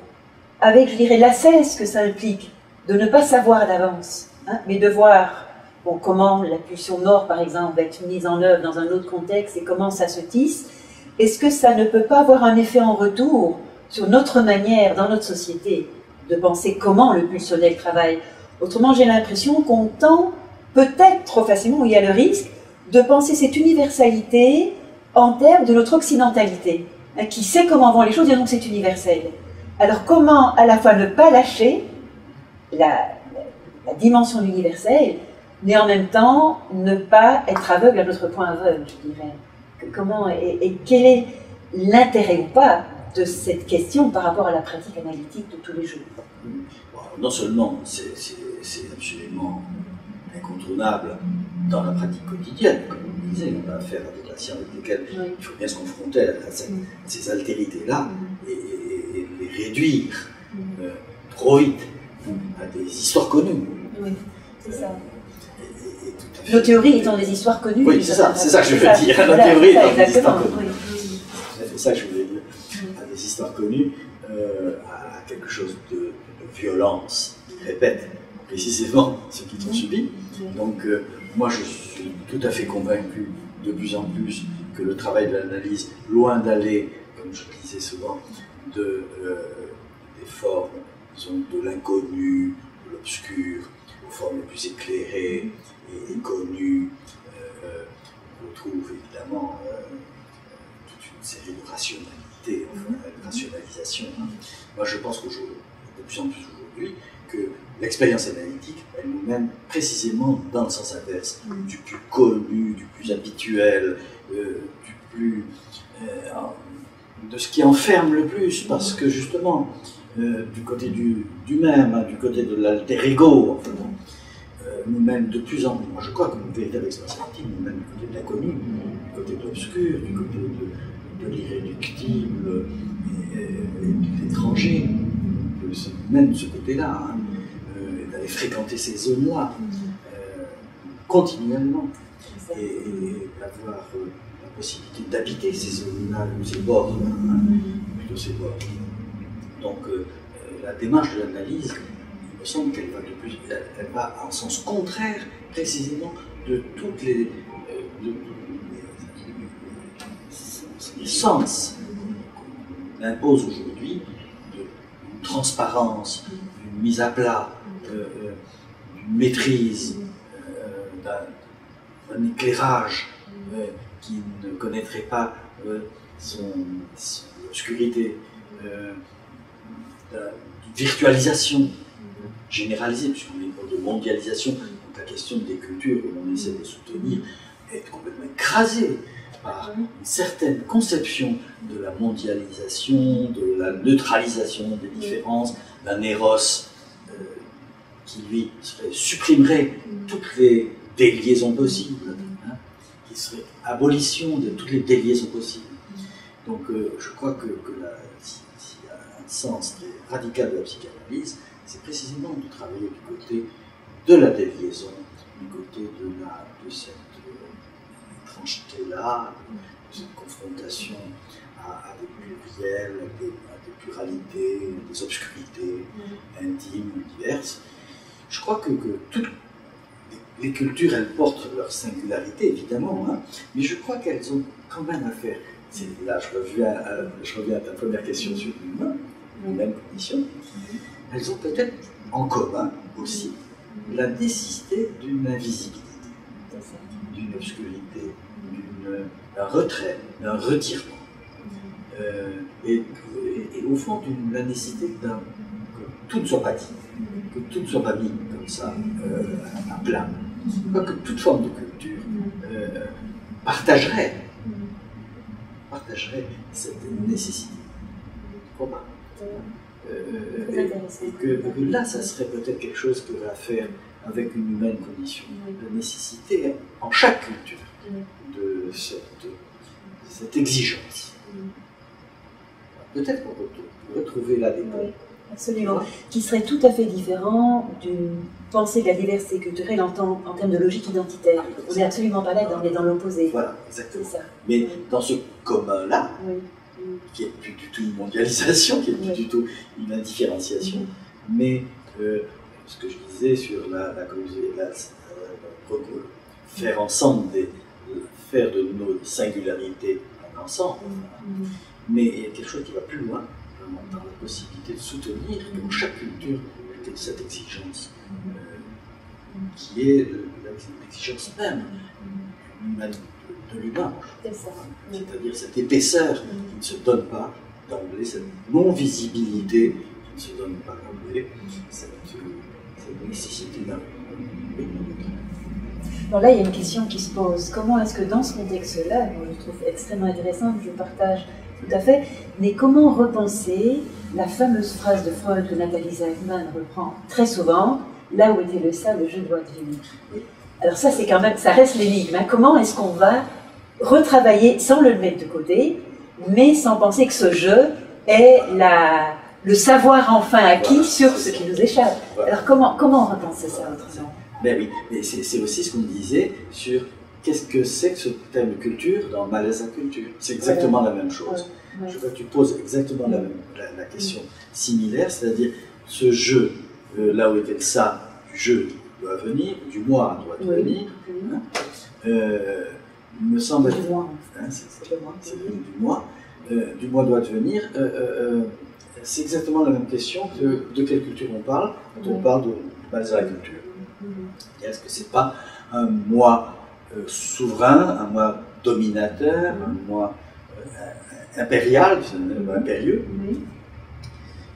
Speaker 1: avec, je dirais, l'assesse que ça implique, de ne pas savoir d'avance, hein, mais de voir bon, comment la pulsion mort, par exemple, va être mise en œuvre dans un autre contexte et comment ça se tisse, est-ce que ça ne peut pas avoir un effet en retour sur notre manière, dans notre société, de penser comment le pulsionnel travaille? Autrement, j'ai l'impression qu'on tend, peut-être trop facilement, où il y a le risque, de penser cette universalité en termes de notre occidentalité, hein, qui sait comment vont les choses, et donc c'est universel. Alors comment à la fois ne pas lâcher la dimension universelle, mais en même temps ne pas être aveugle à notre point aveugle, je dirais. Comment et quel est l'intérêt ou pas de cette question par rapport à la pratique analytique de tous les jours?
Speaker 2: Non seulement c'est absolument incontournable dans la pratique quotidienne, comme on disait, on a affaire à des patients avec lesquels il faut bien se confronter à ces altérités-là et les réduire trop vite à des histoires connues.
Speaker 1: Oui, c'est ça. Nos théories étant des histoires connues.
Speaker 2: Oui, c'est ça que je veux dire. Nos théories étant des histoires connues. C'est ça que je voulais dire. À des histoires connues, à quelque chose de violence qui répète précisément ce qu'ils ont subi. Donc, moi, je suis tout à fait convaincu de plus en plus que le travail de l'analyse, loin d'aller, comme je le disais souvent, des formes, disons, de l'inconnu, de l'obscur, aux formes les plus éclairées et connues, on retrouve évidemment toute une série de rationalités, enfin, de rationalisation. Hein. Moi, je pense qu'aujourd'hui, de plus en plus aujourd'hui, que l'expérience analytique, elle nous mène précisément dans le sens inverse, du plus connu, du plus habituel, de ce qui enferme le plus, parce que justement, du côté du même, hein, du côté de l'alter ego, enfin, nous mène de plus en plus, moi je crois qu'une véritable expérience analytique nous mène du côté de l'inconnu, du côté de l'obscur, du côté de l'irréductible et de l'étranger, même de ce côté-là, hein, d'aller fréquenter ces zones-là continuellement et d'avoir la possibilité d'habiter ces zones-là, ces bords, hein, plutôt ces bords. Donc la démarche de l'analyse, il me semble qu'elle va en sens contraire précisément de toutes les sens qu'on impose aujourd'hui, d'une transparence, d'une mise à plat, d'une maîtrise, d'un éclairage qui ne connaîtrait pas son obscurité, d'une virtualisation généralisée, puisqu'on est de mondialisation, donc la question des cultures que l'on essaie de soutenir est complètement écrasée par une certaine conception de la mondialisation, de la neutralisation des différences, d'un éros qui lui supprimerait toutes les déliaisons possibles, hein, qui serait abolition de toutes les déliaisons possibles. Donc je crois que s'il y a un sens très radical de la psychanalyse, c'est précisément de travailler du côté de la déliaison, du côté de cette étrangeté-là, de cette confrontation à des pluriels, à des pluralités, des obscurités intimes, diverses. Je crois que toutes les cultures, elles portent leur singularité, évidemment, hein, mais je crois qu'elles ont quand même à faire. Là, je reviens à ta première question sur l'humain, l'humaine condition. Elles ont peut-être en commun aussi la nécessité d'une invisibilité, d'une obscurité, d'un retrait, d'un retirement, et au fond la nécessité que tout ne soit pas dit, que tout ne soit pas mis comme ça à plat. Je crois que toute forme de culture partagerait cette nécessité. Comment et que là, ça serait peut-être quelque chose que va faire avec une humaine condition. La nécessité, en chaque culture, de cette exigence. Peut-être qu'on peut retrouver là des ponts
Speaker 1: Absolument. Qui serait tout à fait différent d'une pensée de la diversité culturelle en termes de logique identitaire. On n'est absolument pas là, on est dans l'opposé.
Speaker 2: Voilà, exactement.
Speaker 1: C'est ça.
Speaker 2: Mais dans ce commun-là, qui n'est plus du tout une mondialisation, qui n'est plus du tout une indifférenciation, mais ce que je disais sur faire ensemble, faire de nos singularités un ensemble, mais il y a quelque chose qui va plus loin, dans la possibilité de soutenir dans chaque culture cette exigence, qui est l'exigence même de l'humain. C'est-à-dire cette épaisseur qui ne se donne pas d'emblée, cette non-visibilité qui ne se donne pas d'emblée, cette nécessité d'un.
Speaker 1: Alors là, il y a une question qui se pose. Comment est-ce que dans ce contexte-là, je trouve extrêmement intéressant, je partage tout à fait, mais comment repenser la fameuse phrase de Freud que Nathalie Zachman reprend très souvent, là où était le ça, le je dois devenir. Alors ça, c'est quand même, ça reste l'énigme. Hein. Comment est-ce qu'on va retravailler, sans le mettre de côté, mais sans penser que ce je est le savoir enfin acquis sur ce qui nous échappe. Alors comment repenser ça autrement?
Speaker 2: Ben oui, mais c'est aussi ce qu'on disait sur qu'est-ce que c'est que ce terme culture dans malaise à culture. C'est exactement la même chose. Je crois que tu poses exactement la question similaire, c'est-à-dire ce je, là où était le ça, du je doit venir, du moi doit venir, il me semble
Speaker 1: du moi,
Speaker 2: c'est du moi doit venir, c'est exactement la même question que de quelle culture on parle quand on parle de malaise à la culture. Est-ce que c'est pas un moi souverain, un moi dominateur, un moi impérial, impérieux,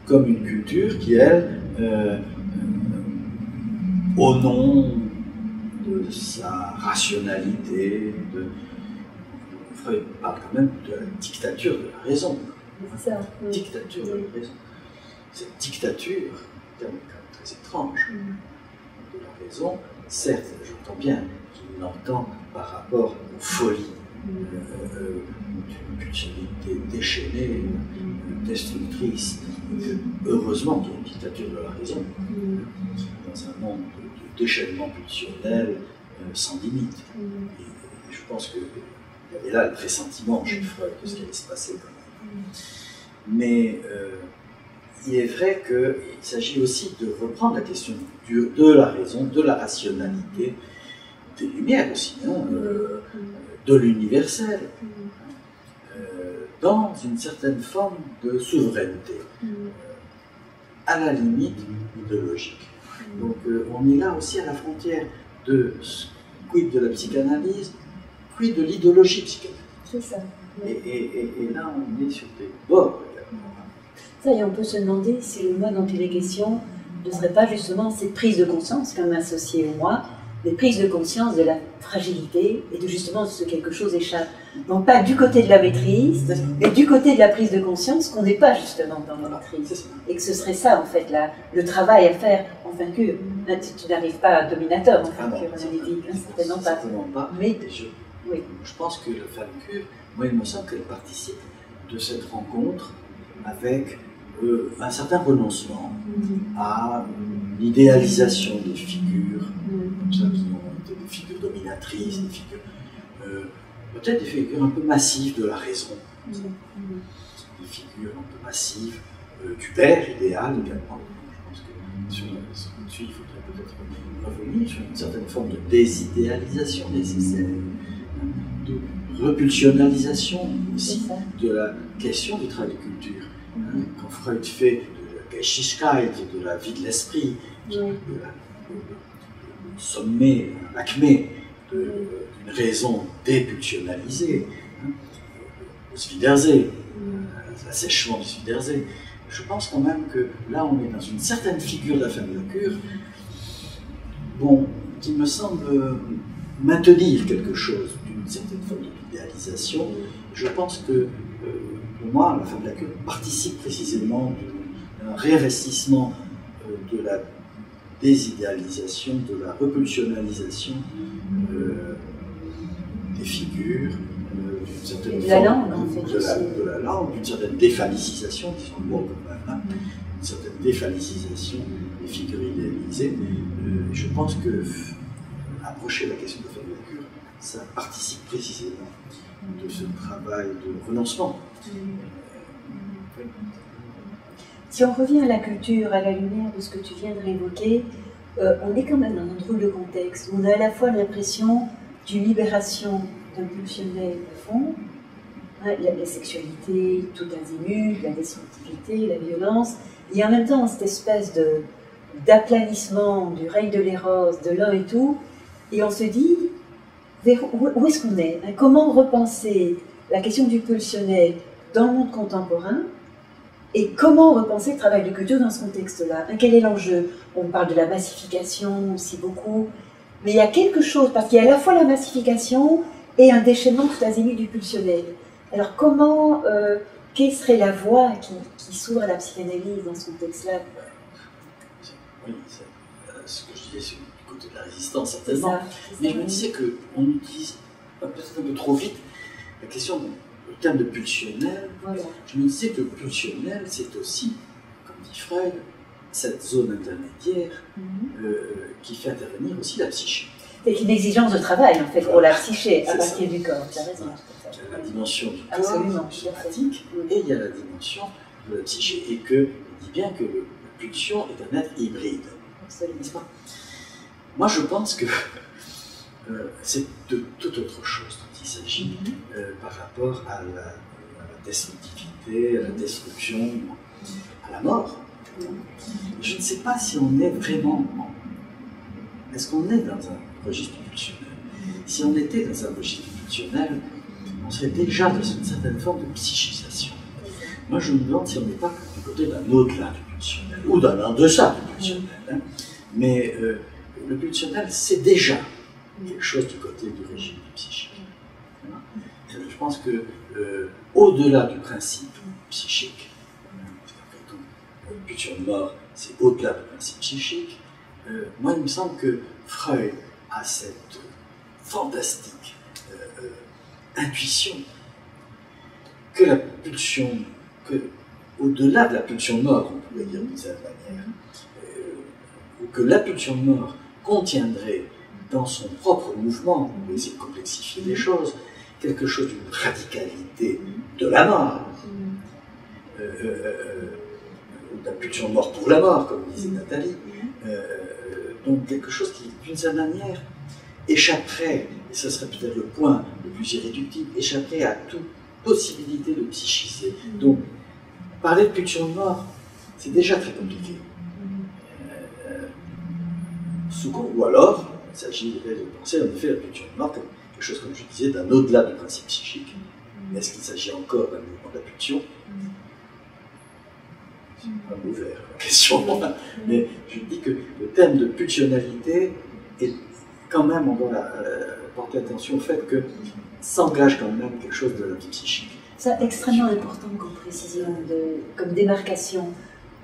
Speaker 2: comme une culture qui, elle, au nom de sa rationalité, Freud parle quand même de la dictature de la raison.
Speaker 1: C'est ça.
Speaker 2: Dictature de la raison. Cette dictature, c'est très étrange, de la raison, certes, j'entends bien qu'il l'entend par rapport aux folies d'une pulsalité déchaînée, destructrice. Heureusement qu'il y a une dictature de la raison, dans un monde de déchaînement pulsionnel sans limite. Et je pense qu'il y avait là le pressentiment chez Freud de ce qui allait se passer quand même. Mais il est vrai qu'il s'agit aussi de reprendre la question de la raison, de la rationalité, des Lumières aussi, de l'universel, dans une certaine forme de souveraineté, à la limite idéologique. Donc on est là aussi à la frontière de quid de la psychanalyse, quid de l'idéologie psychanalyse.
Speaker 1: C'est ça.
Speaker 2: Et là on est sur des bords.
Speaker 1: Ça, et on peut se demander si le moi dont il est question ne serait pas justement cette prise de conscience, comme associée au moi, des prises de conscience de la fragilité et de justement ce que quelque chose échappe. Donc pas du côté de la maîtrise, mais du côté de la prise de conscience qu'on n'est pas justement dans la maîtrise. Et que ce serait ça en fait le travail à faire, enfin que tu n'arrives pas à dominateur, enfin que on avait dit, certainement pas.
Speaker 2: Mais je pense que le femme cure, moi il me semble qu'elle participe de cette rencontre avec un certain renoncement à une idéalisation des figures, comme ça, qui ont été des figures dominatrices, des figures, peut-être des figures un peu massives de la raison, des figures un peu massives du père idéal également. Je pense que là-dessus, il faudrait peut-être revenir sur une certaine forme de désidéalisation nécessaire, de repulsionnalisation aussi de la question du travail de culture. Quand Freud fait de la Geistigkeit, de la vie de l'esprit, de sommet, l'acmé d'une raison dépulsionnalisée, le Svidersee, l'assèchement du Svidersee, je pense quand même que là on est dans une certaine figure de la femme de la cure, qui me semble maintenir quelque chose d'une certaine forme d'idéalisation. Je pense que pour moi, la femme de la cure participe précisément d'un réinvestissement de la désidéalisation, de la repulsionnalisation des figures, d'une certaine
Speaker 1: de la langue, en fait,
Speaker 2: de la langue, d'une certaine déphalliciation, disons le mot quand même, hein, une certaine déphalliciation des figures idéalisées. Je pense que approcher la question de la lecture, ça participe précisément de ce travail de renoncement.
Speaker 1: Si on revient à la culture, à la lumière de ce que tu viens de réévoquer, on est quand même dans un drôle de contexte où on a à la fois l'impression d'une libération d'un pulsionnel profond, hein, la sexualité, tout azimut, la destructivité, la violence, et en même temps cette espèce d'aplanissement du règne de l'éros, de l'un et tout, et on se dit, où est-ce qu'on est, hein? Comment repenser la question du pulsionnel dans le monde contemporain, et comment repenser le travail de culture dans ce contexte-là, hein? Quel est l'enjeu? On parle de la massification aussi beaucoup, mais il y a quelque chose, parce qu'il y a à la fois la massification et un déchaînement tout azimut du pulsionnel. Alors comment, quelle serait la voie qui s'ouvre à la psychanalyse dans ce contexte-là?
Speaker 2: Oui, ce que je disais, c'est du côté de la résistance, certainement. Mais je me disais qu'on utilise peut-être un peu trop vite la question, le terme de pulsionnel.
Speaker 1: Voilà.
Speaker 2: Je me disais que le pulsionnel, c'est aussi, comme dit Freud, cette zone intermédiaire qui fait intervenir aussi la psyché.
Speaker 1: C'est une exigence de travail, en fait, pour la psyché, à partir du corps. Tu as raison.
Speaker 2: Il y a la dimension du corps, somatique, et il y a la dimension de la psyché. Et que, il dit bien que la pulsion est un être hybride. N'est-ce pas? Moi, je pense que c'est de toute autre chose dont il s'agit par rapport à la destructivité, à la destruction, à la mort. Je ne sais pas si on est vraiment... Est-ce qu'on est dans un registre pulsionnel? Si on était dans un registre pulsionnel, on serait déjà dans une certaine forme de psychisation. Moi, je me demande si on n'est pas du côté d'un au-delà du pulsionnel, ou d'un en-deçà du pulsionnel. Hein. Mais le pulsionnel, c'est déjà quelque chose du côté du régime psychique. Je pense que au-delà du principe psychique, la pulsion de mort, c'est au-delà du principe psychique, moi, il me semble que Freud a cette fantastique intuition que la pulsion, au-delà de la pulsion de mort, on pourrait dire d'une certaine manière, ou que la pulsion de mort contiendrait dans son propre mouvement, on va essayer de complexifier les choses, quelque chose d'une radicalité de la mort, la pulsion de mort pour la mort, comme disait Nathalie, donc quelque chose qui, d'une certaine manière, échapperait, et ce serait peut-être le point le plus irréductible, échapperait à toute possibilité de psychiser. Donc, parler de pulsion de mort, c'est déjà très compliqué. Ou alors, il s'agirait de penser en effet la pulsion de mort comme quelque chose, comme je disais, d'un au-delà du principe psychique. Mais est-ce qu'il s'agit encore d'un mouvement de la pulsion? C'est un peu ouvert la question. Mais je dis que le thème de pulsionalité est quand même, on doit porter attention au fait que s'engage quand même quelque chose de la vie psychique.
Speaker 1: C'est extrêmement important comme précision, comme démarcation,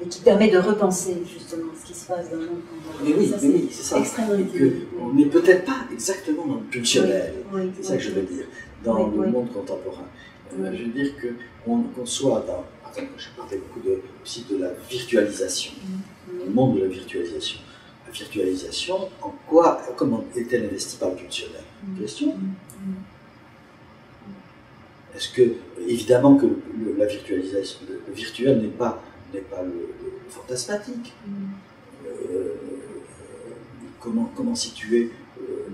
Speaker 1: et qui permet de repenser justement ce qui se passe dans le monde.
Speaker 2: Mais oui, c'est ça.
Speaker 1: Extrêmement utile.
Speaker 2: On n'est peut-être pas exactement dans le pulsionnel, c'est ça que je veux dire, dans le monde contemporain. Je veux dire qu'on soit dans, par exemple, je parlais beaucoup aussi de la virtualisation, le monde de la virtualisation. La virtualisation, comment est-elle investie par le pulsionnel? Question. Est-ce que, évidemment que la virtualisation, le virtuel n'est pas le fantasmatique. Comment situer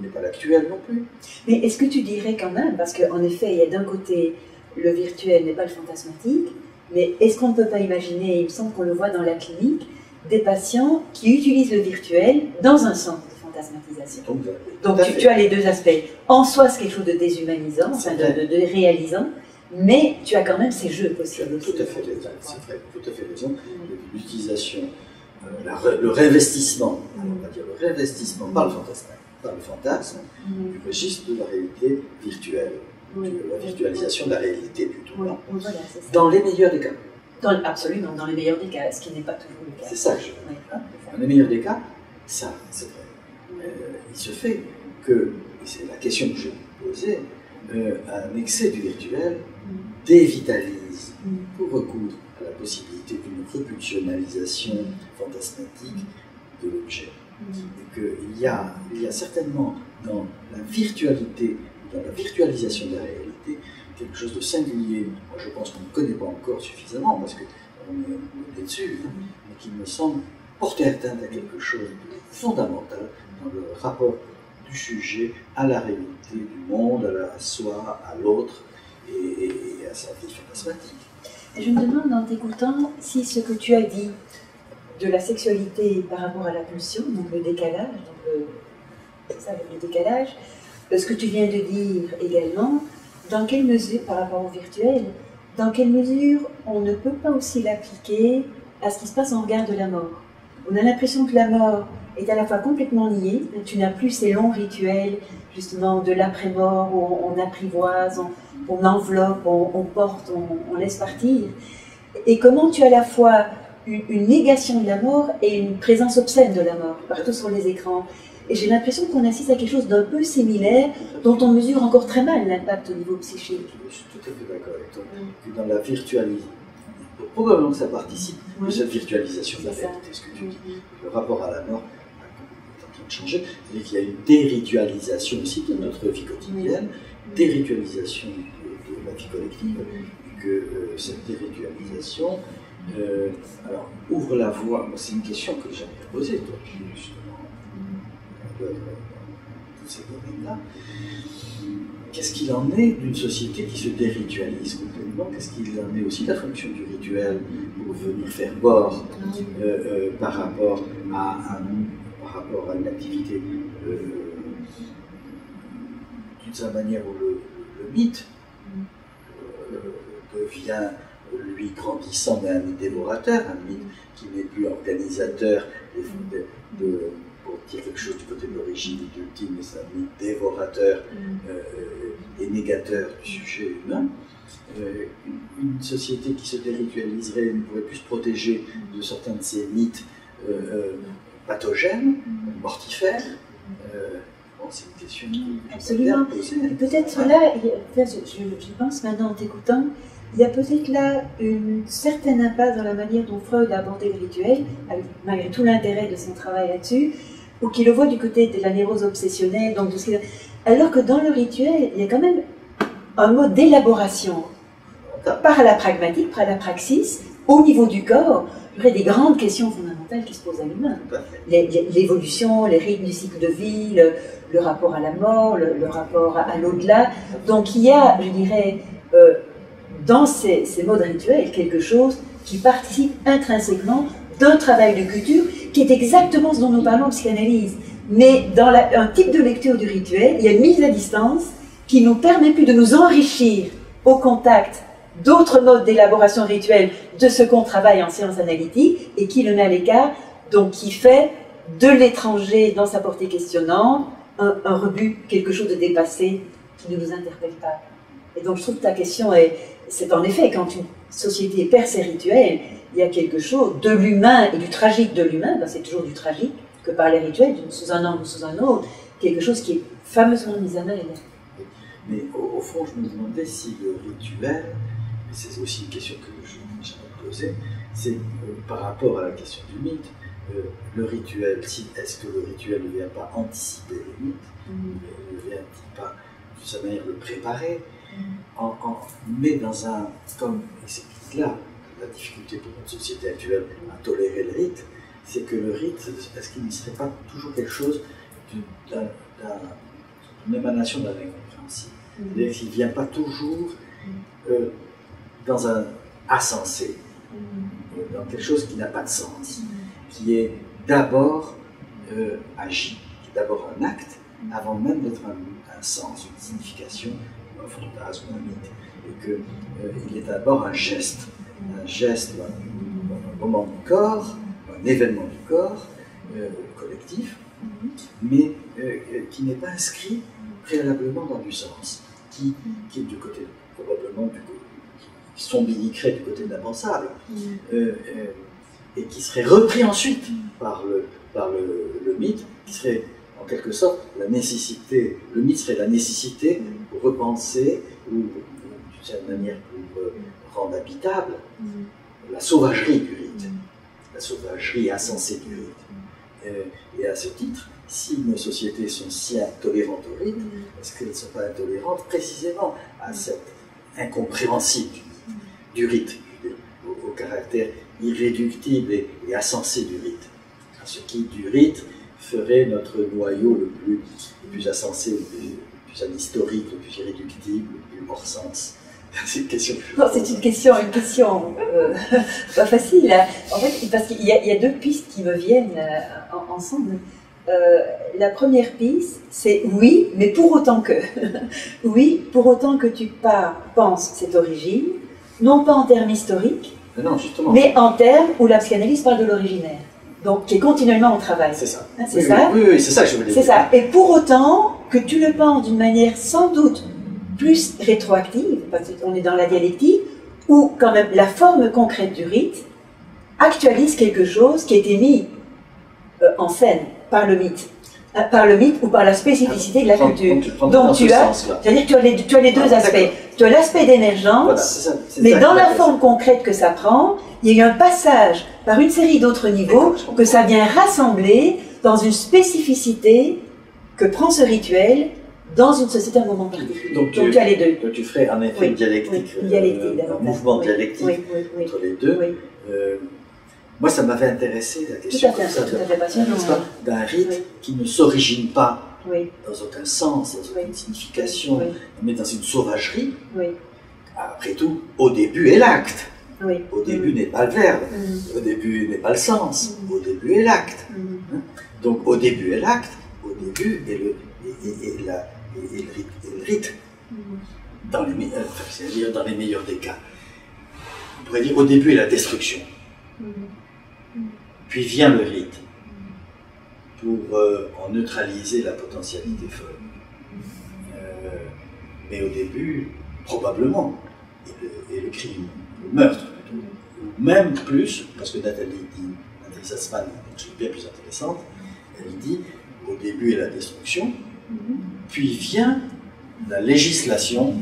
Speaker 2: n'est pas l'actuel non plus.
Speaker 1: Mais est-ce que tu dirais quand même, parce qu'en effet, il y a d'un côté le virtuel n'est pas le fantasmatique, mais est-ce qu'on ne peut pas imaginer, il me semble qu'on le voit dans la clinique, des patients qui utilisent le virtuel dans un sens de fantasmatisation. Donc tu as les deux aspects. En soi, c'est quelque chose de déshumanisant, enfin de réalisant, mais tu as quand même ces jeux possibles.
Speaker 2: Tout à fait raison, c'est vrai, tout à fait raison. L'utilisation, le réinvestissement, on va dire le réinvestissement par le fantasme, du registre de la réalité virtuelle, la virtualisation de la réalité plutôt.
Speaker 1: Voilà,
Speaker 2: dans les meilleurs des cas.
Speaker 1: Absolument, dans les meilleurs des cas, ce qui n'est pas toujours le cas.
Speaker 2: C'est ça que je veux dire. Dans les meilleurs des cas, ça, c'est vrai. Il se fait que, et c'est la question que je me posais, un excès du virtuel dévitalise pour recours à la possibilité d'une repulsionnalisation fantasmatique de l'objet. Et qu'il y a certainement dans la virtualité, dans la virtualisation de la réalité, quelque chose de singulier. Moi, je pense qu'on ne connaît pas encore suffisamment, parce qu'on est dessus, mais qui me semble porter atteinte à quelque chose de fondamental dans le rapport du sujet à la réalité du monde, à soi, à l'autre et à sa vie fantasmatique.
Speaker 1: Je me demande en t'écoutant si ce que tu as dit de la sexualité par rapport à la pulsion, donc le décalage, c'est ça le décalage, ce que tu viens de dire également, dans quelle mesure, par rapport au virtuel, dans quelle mesure on ne peut pas aussi l'appliquer à ce qui se passe en regard de la mort. On a l'impression que la mort est à la fois complètement liée, tu n'as plus ces longs rituels justement de l'après-mort où on apprivoise, on enveloppe, on porte, on laisse partir, et comment tu as à la fois une négation de la mort et une présence obscène de la mort, partout sur les écrans. Et j'ai l'impression qu'on assiste à quelque chose d'un peu similaire, dont on mesure encore très mal l'impact au niveau psychique.
Speaker 2: Je suis tout à fait d'accord avec toi. Que dans la virtualisation, probablement que ça participe de cette virtualisation de la réalité, ce que tu dis. Le rapport à la mort est en train de changer. C'est-à-dire qu'il y a une déritualisation aussi de notre vie quotidienne, déritualisation de la vie collective, et que cette déritualisation alors, ouvre la voie. C'est une question que j'avais posée, toi, justement, dans tous ces domaines-là. Qu'est-ce qu'il en est d'une société qui se déritualise complètement? Qu'est-ce qu'il en est aussi de la fonction du rituel pour venir faire bord par rapport à une activité d'une certaine manière où le mythe devient, lui, grandissant, mais un mythe dévorateur, un mythe qui n'est plus organisateur pour dire quelque chose du côté de l'origine et de l'ultime, mais c'est un mythe dévorateur et négateur du sujet humain. Une société qui se déritualiserait ne pourrait plus se protéger de certains de ces mythes pathogènes, mortifères. Bon, c'est une question
Speaker 1: absolument. Peut-être là, je pense maintenant en t'écoutant, il y a peut-être là une certaine impasse dans la manière dont Freud a abordé le rituel, malgré tout l'intérêt de son travail là-dessus, ou qu'il le voit du côté de la névrose obsessionnelle, donc de ce alors que dans le rituel, il y a quand même un mode d'élaboration par la pragmatique, par la praxis, au niveau du corps. Il y aurait des grandes questions fondamentales qui se posent à l'humain. L'évolution, les rythmes du cycle de vie, le rapport à la mort, le rapport à l'au-delà. Donc il y a, je dirais, dans ces modes rituels, quelque chose qui participe intrinsèquement d'un travail de culture qui est exactement ce dont nous parlons en psychanalyse. Mais dans un type de lecture du rituel, il y a une mise à distance qui nous permet plus de nous enrichir au contact d'autres modes d'élaboration rituelle de ce qu'on travaille en sciences analytiques et qui le met à l'écart, donc qui fait de l'étranger dans sa portée questionnante un rebut, quelque chose de dépassé qui ne nous interpelle pas. Et donc je trouve que ta question c'est en effet, quand une société perd ses rituels, il y a quelque chose de l'humain et du tragique de l'humain, c'est toujours du tragique que par les rituels, sous un angle ou sous un autre, quelque chose qui est fameusement mis à mal.
Speaker 2: Mais au fond, je me demandais si le rituel, et c'est aussi une question que j'avais posée, c'est par rapport à la question du mythe, le rituel, est-ce que le rituel ne vient pas anticiper le mythe, ne vient-il pas, de sa manière, le préparer, mais dans un, comme explique là, la difficulté pour notre société actuelle à tolérer le rite, c'est que le rite, est-ce qu'il ne serait pas toujours quelque chose d'une émanation d'un incompréhensible? C'est-à-dire qu'il ne vient pas toujours dans un insensé, dans quelque chose qui n'a pas de sens, qui est d'abord agi, qui est d'abord un acte, avant même d'être un sens, une signification, un fantasme, un mythe, et qu'il est d'abord un geste, un moment du corps, un événement du corps collectif, mais qui n'est pas inscrit préalablement dans du sens, qui est du côté, probablement, qui s'ombiliquerait du côté de l'impensable, et qui serait repris ensuite par le mythe, qui serait en quelque sorte, la nécessité, le mythe serait la nécessité pour repenser, ou d'une certaine manière pour rendre habitable, la sauvagerie du rite, la sauvagerie insensée du rite. Et à ce titre, si nos sociétés sont si intolérantes au rite, est-ce qu'elles ne sont pas intolérantes précisément à cette incompréhensible du rite, au caractère irréductible et insensé du rite, à ce qui du rite ferait notre noyau le plus insensé, le plus anhistorique, le plus irréductible, le plus hors sens. C'est une question.
Speaker 1: Non, c'est une question pas facile. Hein. En fait, parce qu'il y a deux pistes qui me viennent ensemble. La première piste, c'est oui, mais pour autant que. Oui, pour autant que tu penses cette origine, non pas en termes historiques,
Speaker 2: non, justement,
Speaker 1: mais en termes où la psychanalyse parle de l'originaire. Donc, qui est continuellement au travail.
Speaker 2: C'est ça.
Speaker 1: Hein, c'est ça.
Speaker 2: Oui, c'est ça que je voulais dire.
Speaker 1: C'est ça. Et pour autant que tu le penses d'une manière sans doute plus rétroactive, parce qu'on est dans la dialectique, où quand même la forme concrète du rite actualise quelque chose qui a été mis en scène par le mythe ou par la spécificité de la culture. Donc tu as, c'est-à-dire que tu as les deux aspects. Tu as l'aspect d'émergence, voilà, mais dans la forme concrète que ça prend, il y a eu un passage par une série d'autres niveaux que ça vient rassembler dans une spécificité que prend ce rituel dans une société à un moment particulier.
Speaker 2: Donc tu as les deux. Donc tu ferais en effet une dialectique, un mouvement dialectique entre les deux. Moi, ça m'avait intéressé, la question d'un rite qui ne s'origine pas dans aucun sens, dans aucune signification, mais dans une sauvagerie. Après tout, au début est l'acte. Au début n'est pas le verbe, au début n'est pas le sens, au début est l'acte. Donc au début est l'acte, au début est le rite. C'est-à-dire dans les meilleurs des cas. On pourrait dire au début est la destruction. Puis vient le rite pour en neutraliser la potentialité folle. Mais au début, probablement, est le crime, le meurtre plutôt. Ou même plus, parce que Nathalie Sassman est une chose bien plus intéressante, elle dit au début est la destruction, puis vient la législation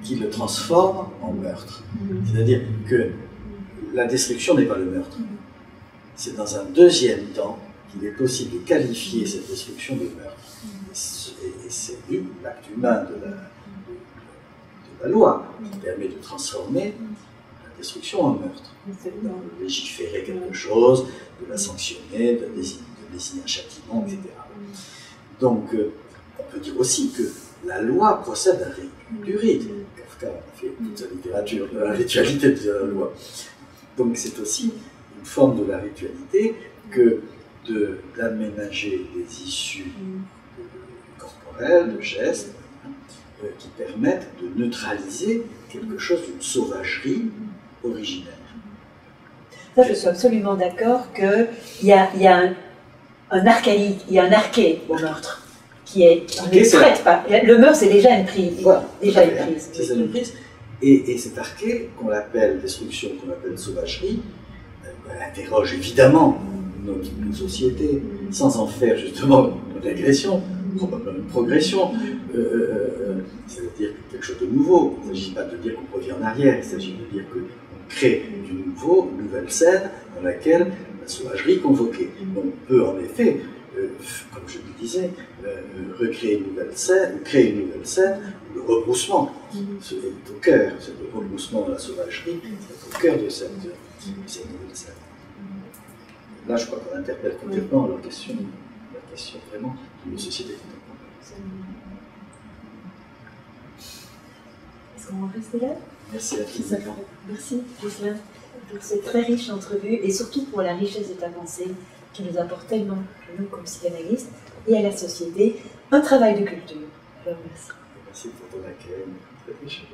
Speaker 2: qui le transforme en meurtre. C'est-à-dire que la destruction n'est pas le meurtre. C'est dans un deuxième temps qu'il est possible de qualifier cette destruction de meurtre. Et c'est l'acte humain de la loi qui permet de transformer la destruction en meurtre. De légiférer quelque chose, de la sanctionner, de désigner un châtiment, etc. Donc, on peut dire aussi que la loi procède du rite. Kafka a fait toute sa littérature de la ritualité de la loi. Donc c'est aussi une forme de la ritualité que d'aménager des issues corporelles, de gestes, qui permettent de neutraliser quelque chose d'une sauvagerie originaire.
Speaker 1: Ça, je suis absolument d'accord qu'il y a un archaïque, il y a un arché au meurtre, qui est... On ne traite pas. Le meurtre, c'est déjà une prise.
Speaker 2: Voilà,
Speaker 1: déjà une prise.
Speaker 2: C'est une prise. Et cet arché, qu'on appelle destruction, qu'on appelle sauvagerie, interroge évidemment nos sociétés, sans en faire justement une régression, probablement une progression, c'est-à-dire quelque chose de nouveau. Il ne s'agit pas de dire qu'on revient en arrière, il s'agit de dire qu'on crée du nouveau, une nouvelle scène dans laquelle la sauvagerie est convoquée. On peut en effet, comme je le disais, recréer une nouvelle scène, ou créer une nouvelle scène, le rebroussement. C'est au cœur, c'est le rebroussement de la sauvagerie, c'est au cœur de cette nouvelle scène. Là, je crois qu'on interpelle complètement la question vraiment de nos sociétés contemporaines.
Speaker 1: Est-ce qu'on va rester là?
Speaker 2: Merci à tous.
Speaker 1: Merci, Ghislain, pour cette très riche entrevue et surtout pour la richesse de ta pensée qui nous apporte tellement, nous comme psychanalystes, et à la société, un travail de culture. Alors merci.
Speaker 2: Merci pour ton accueil, très riche.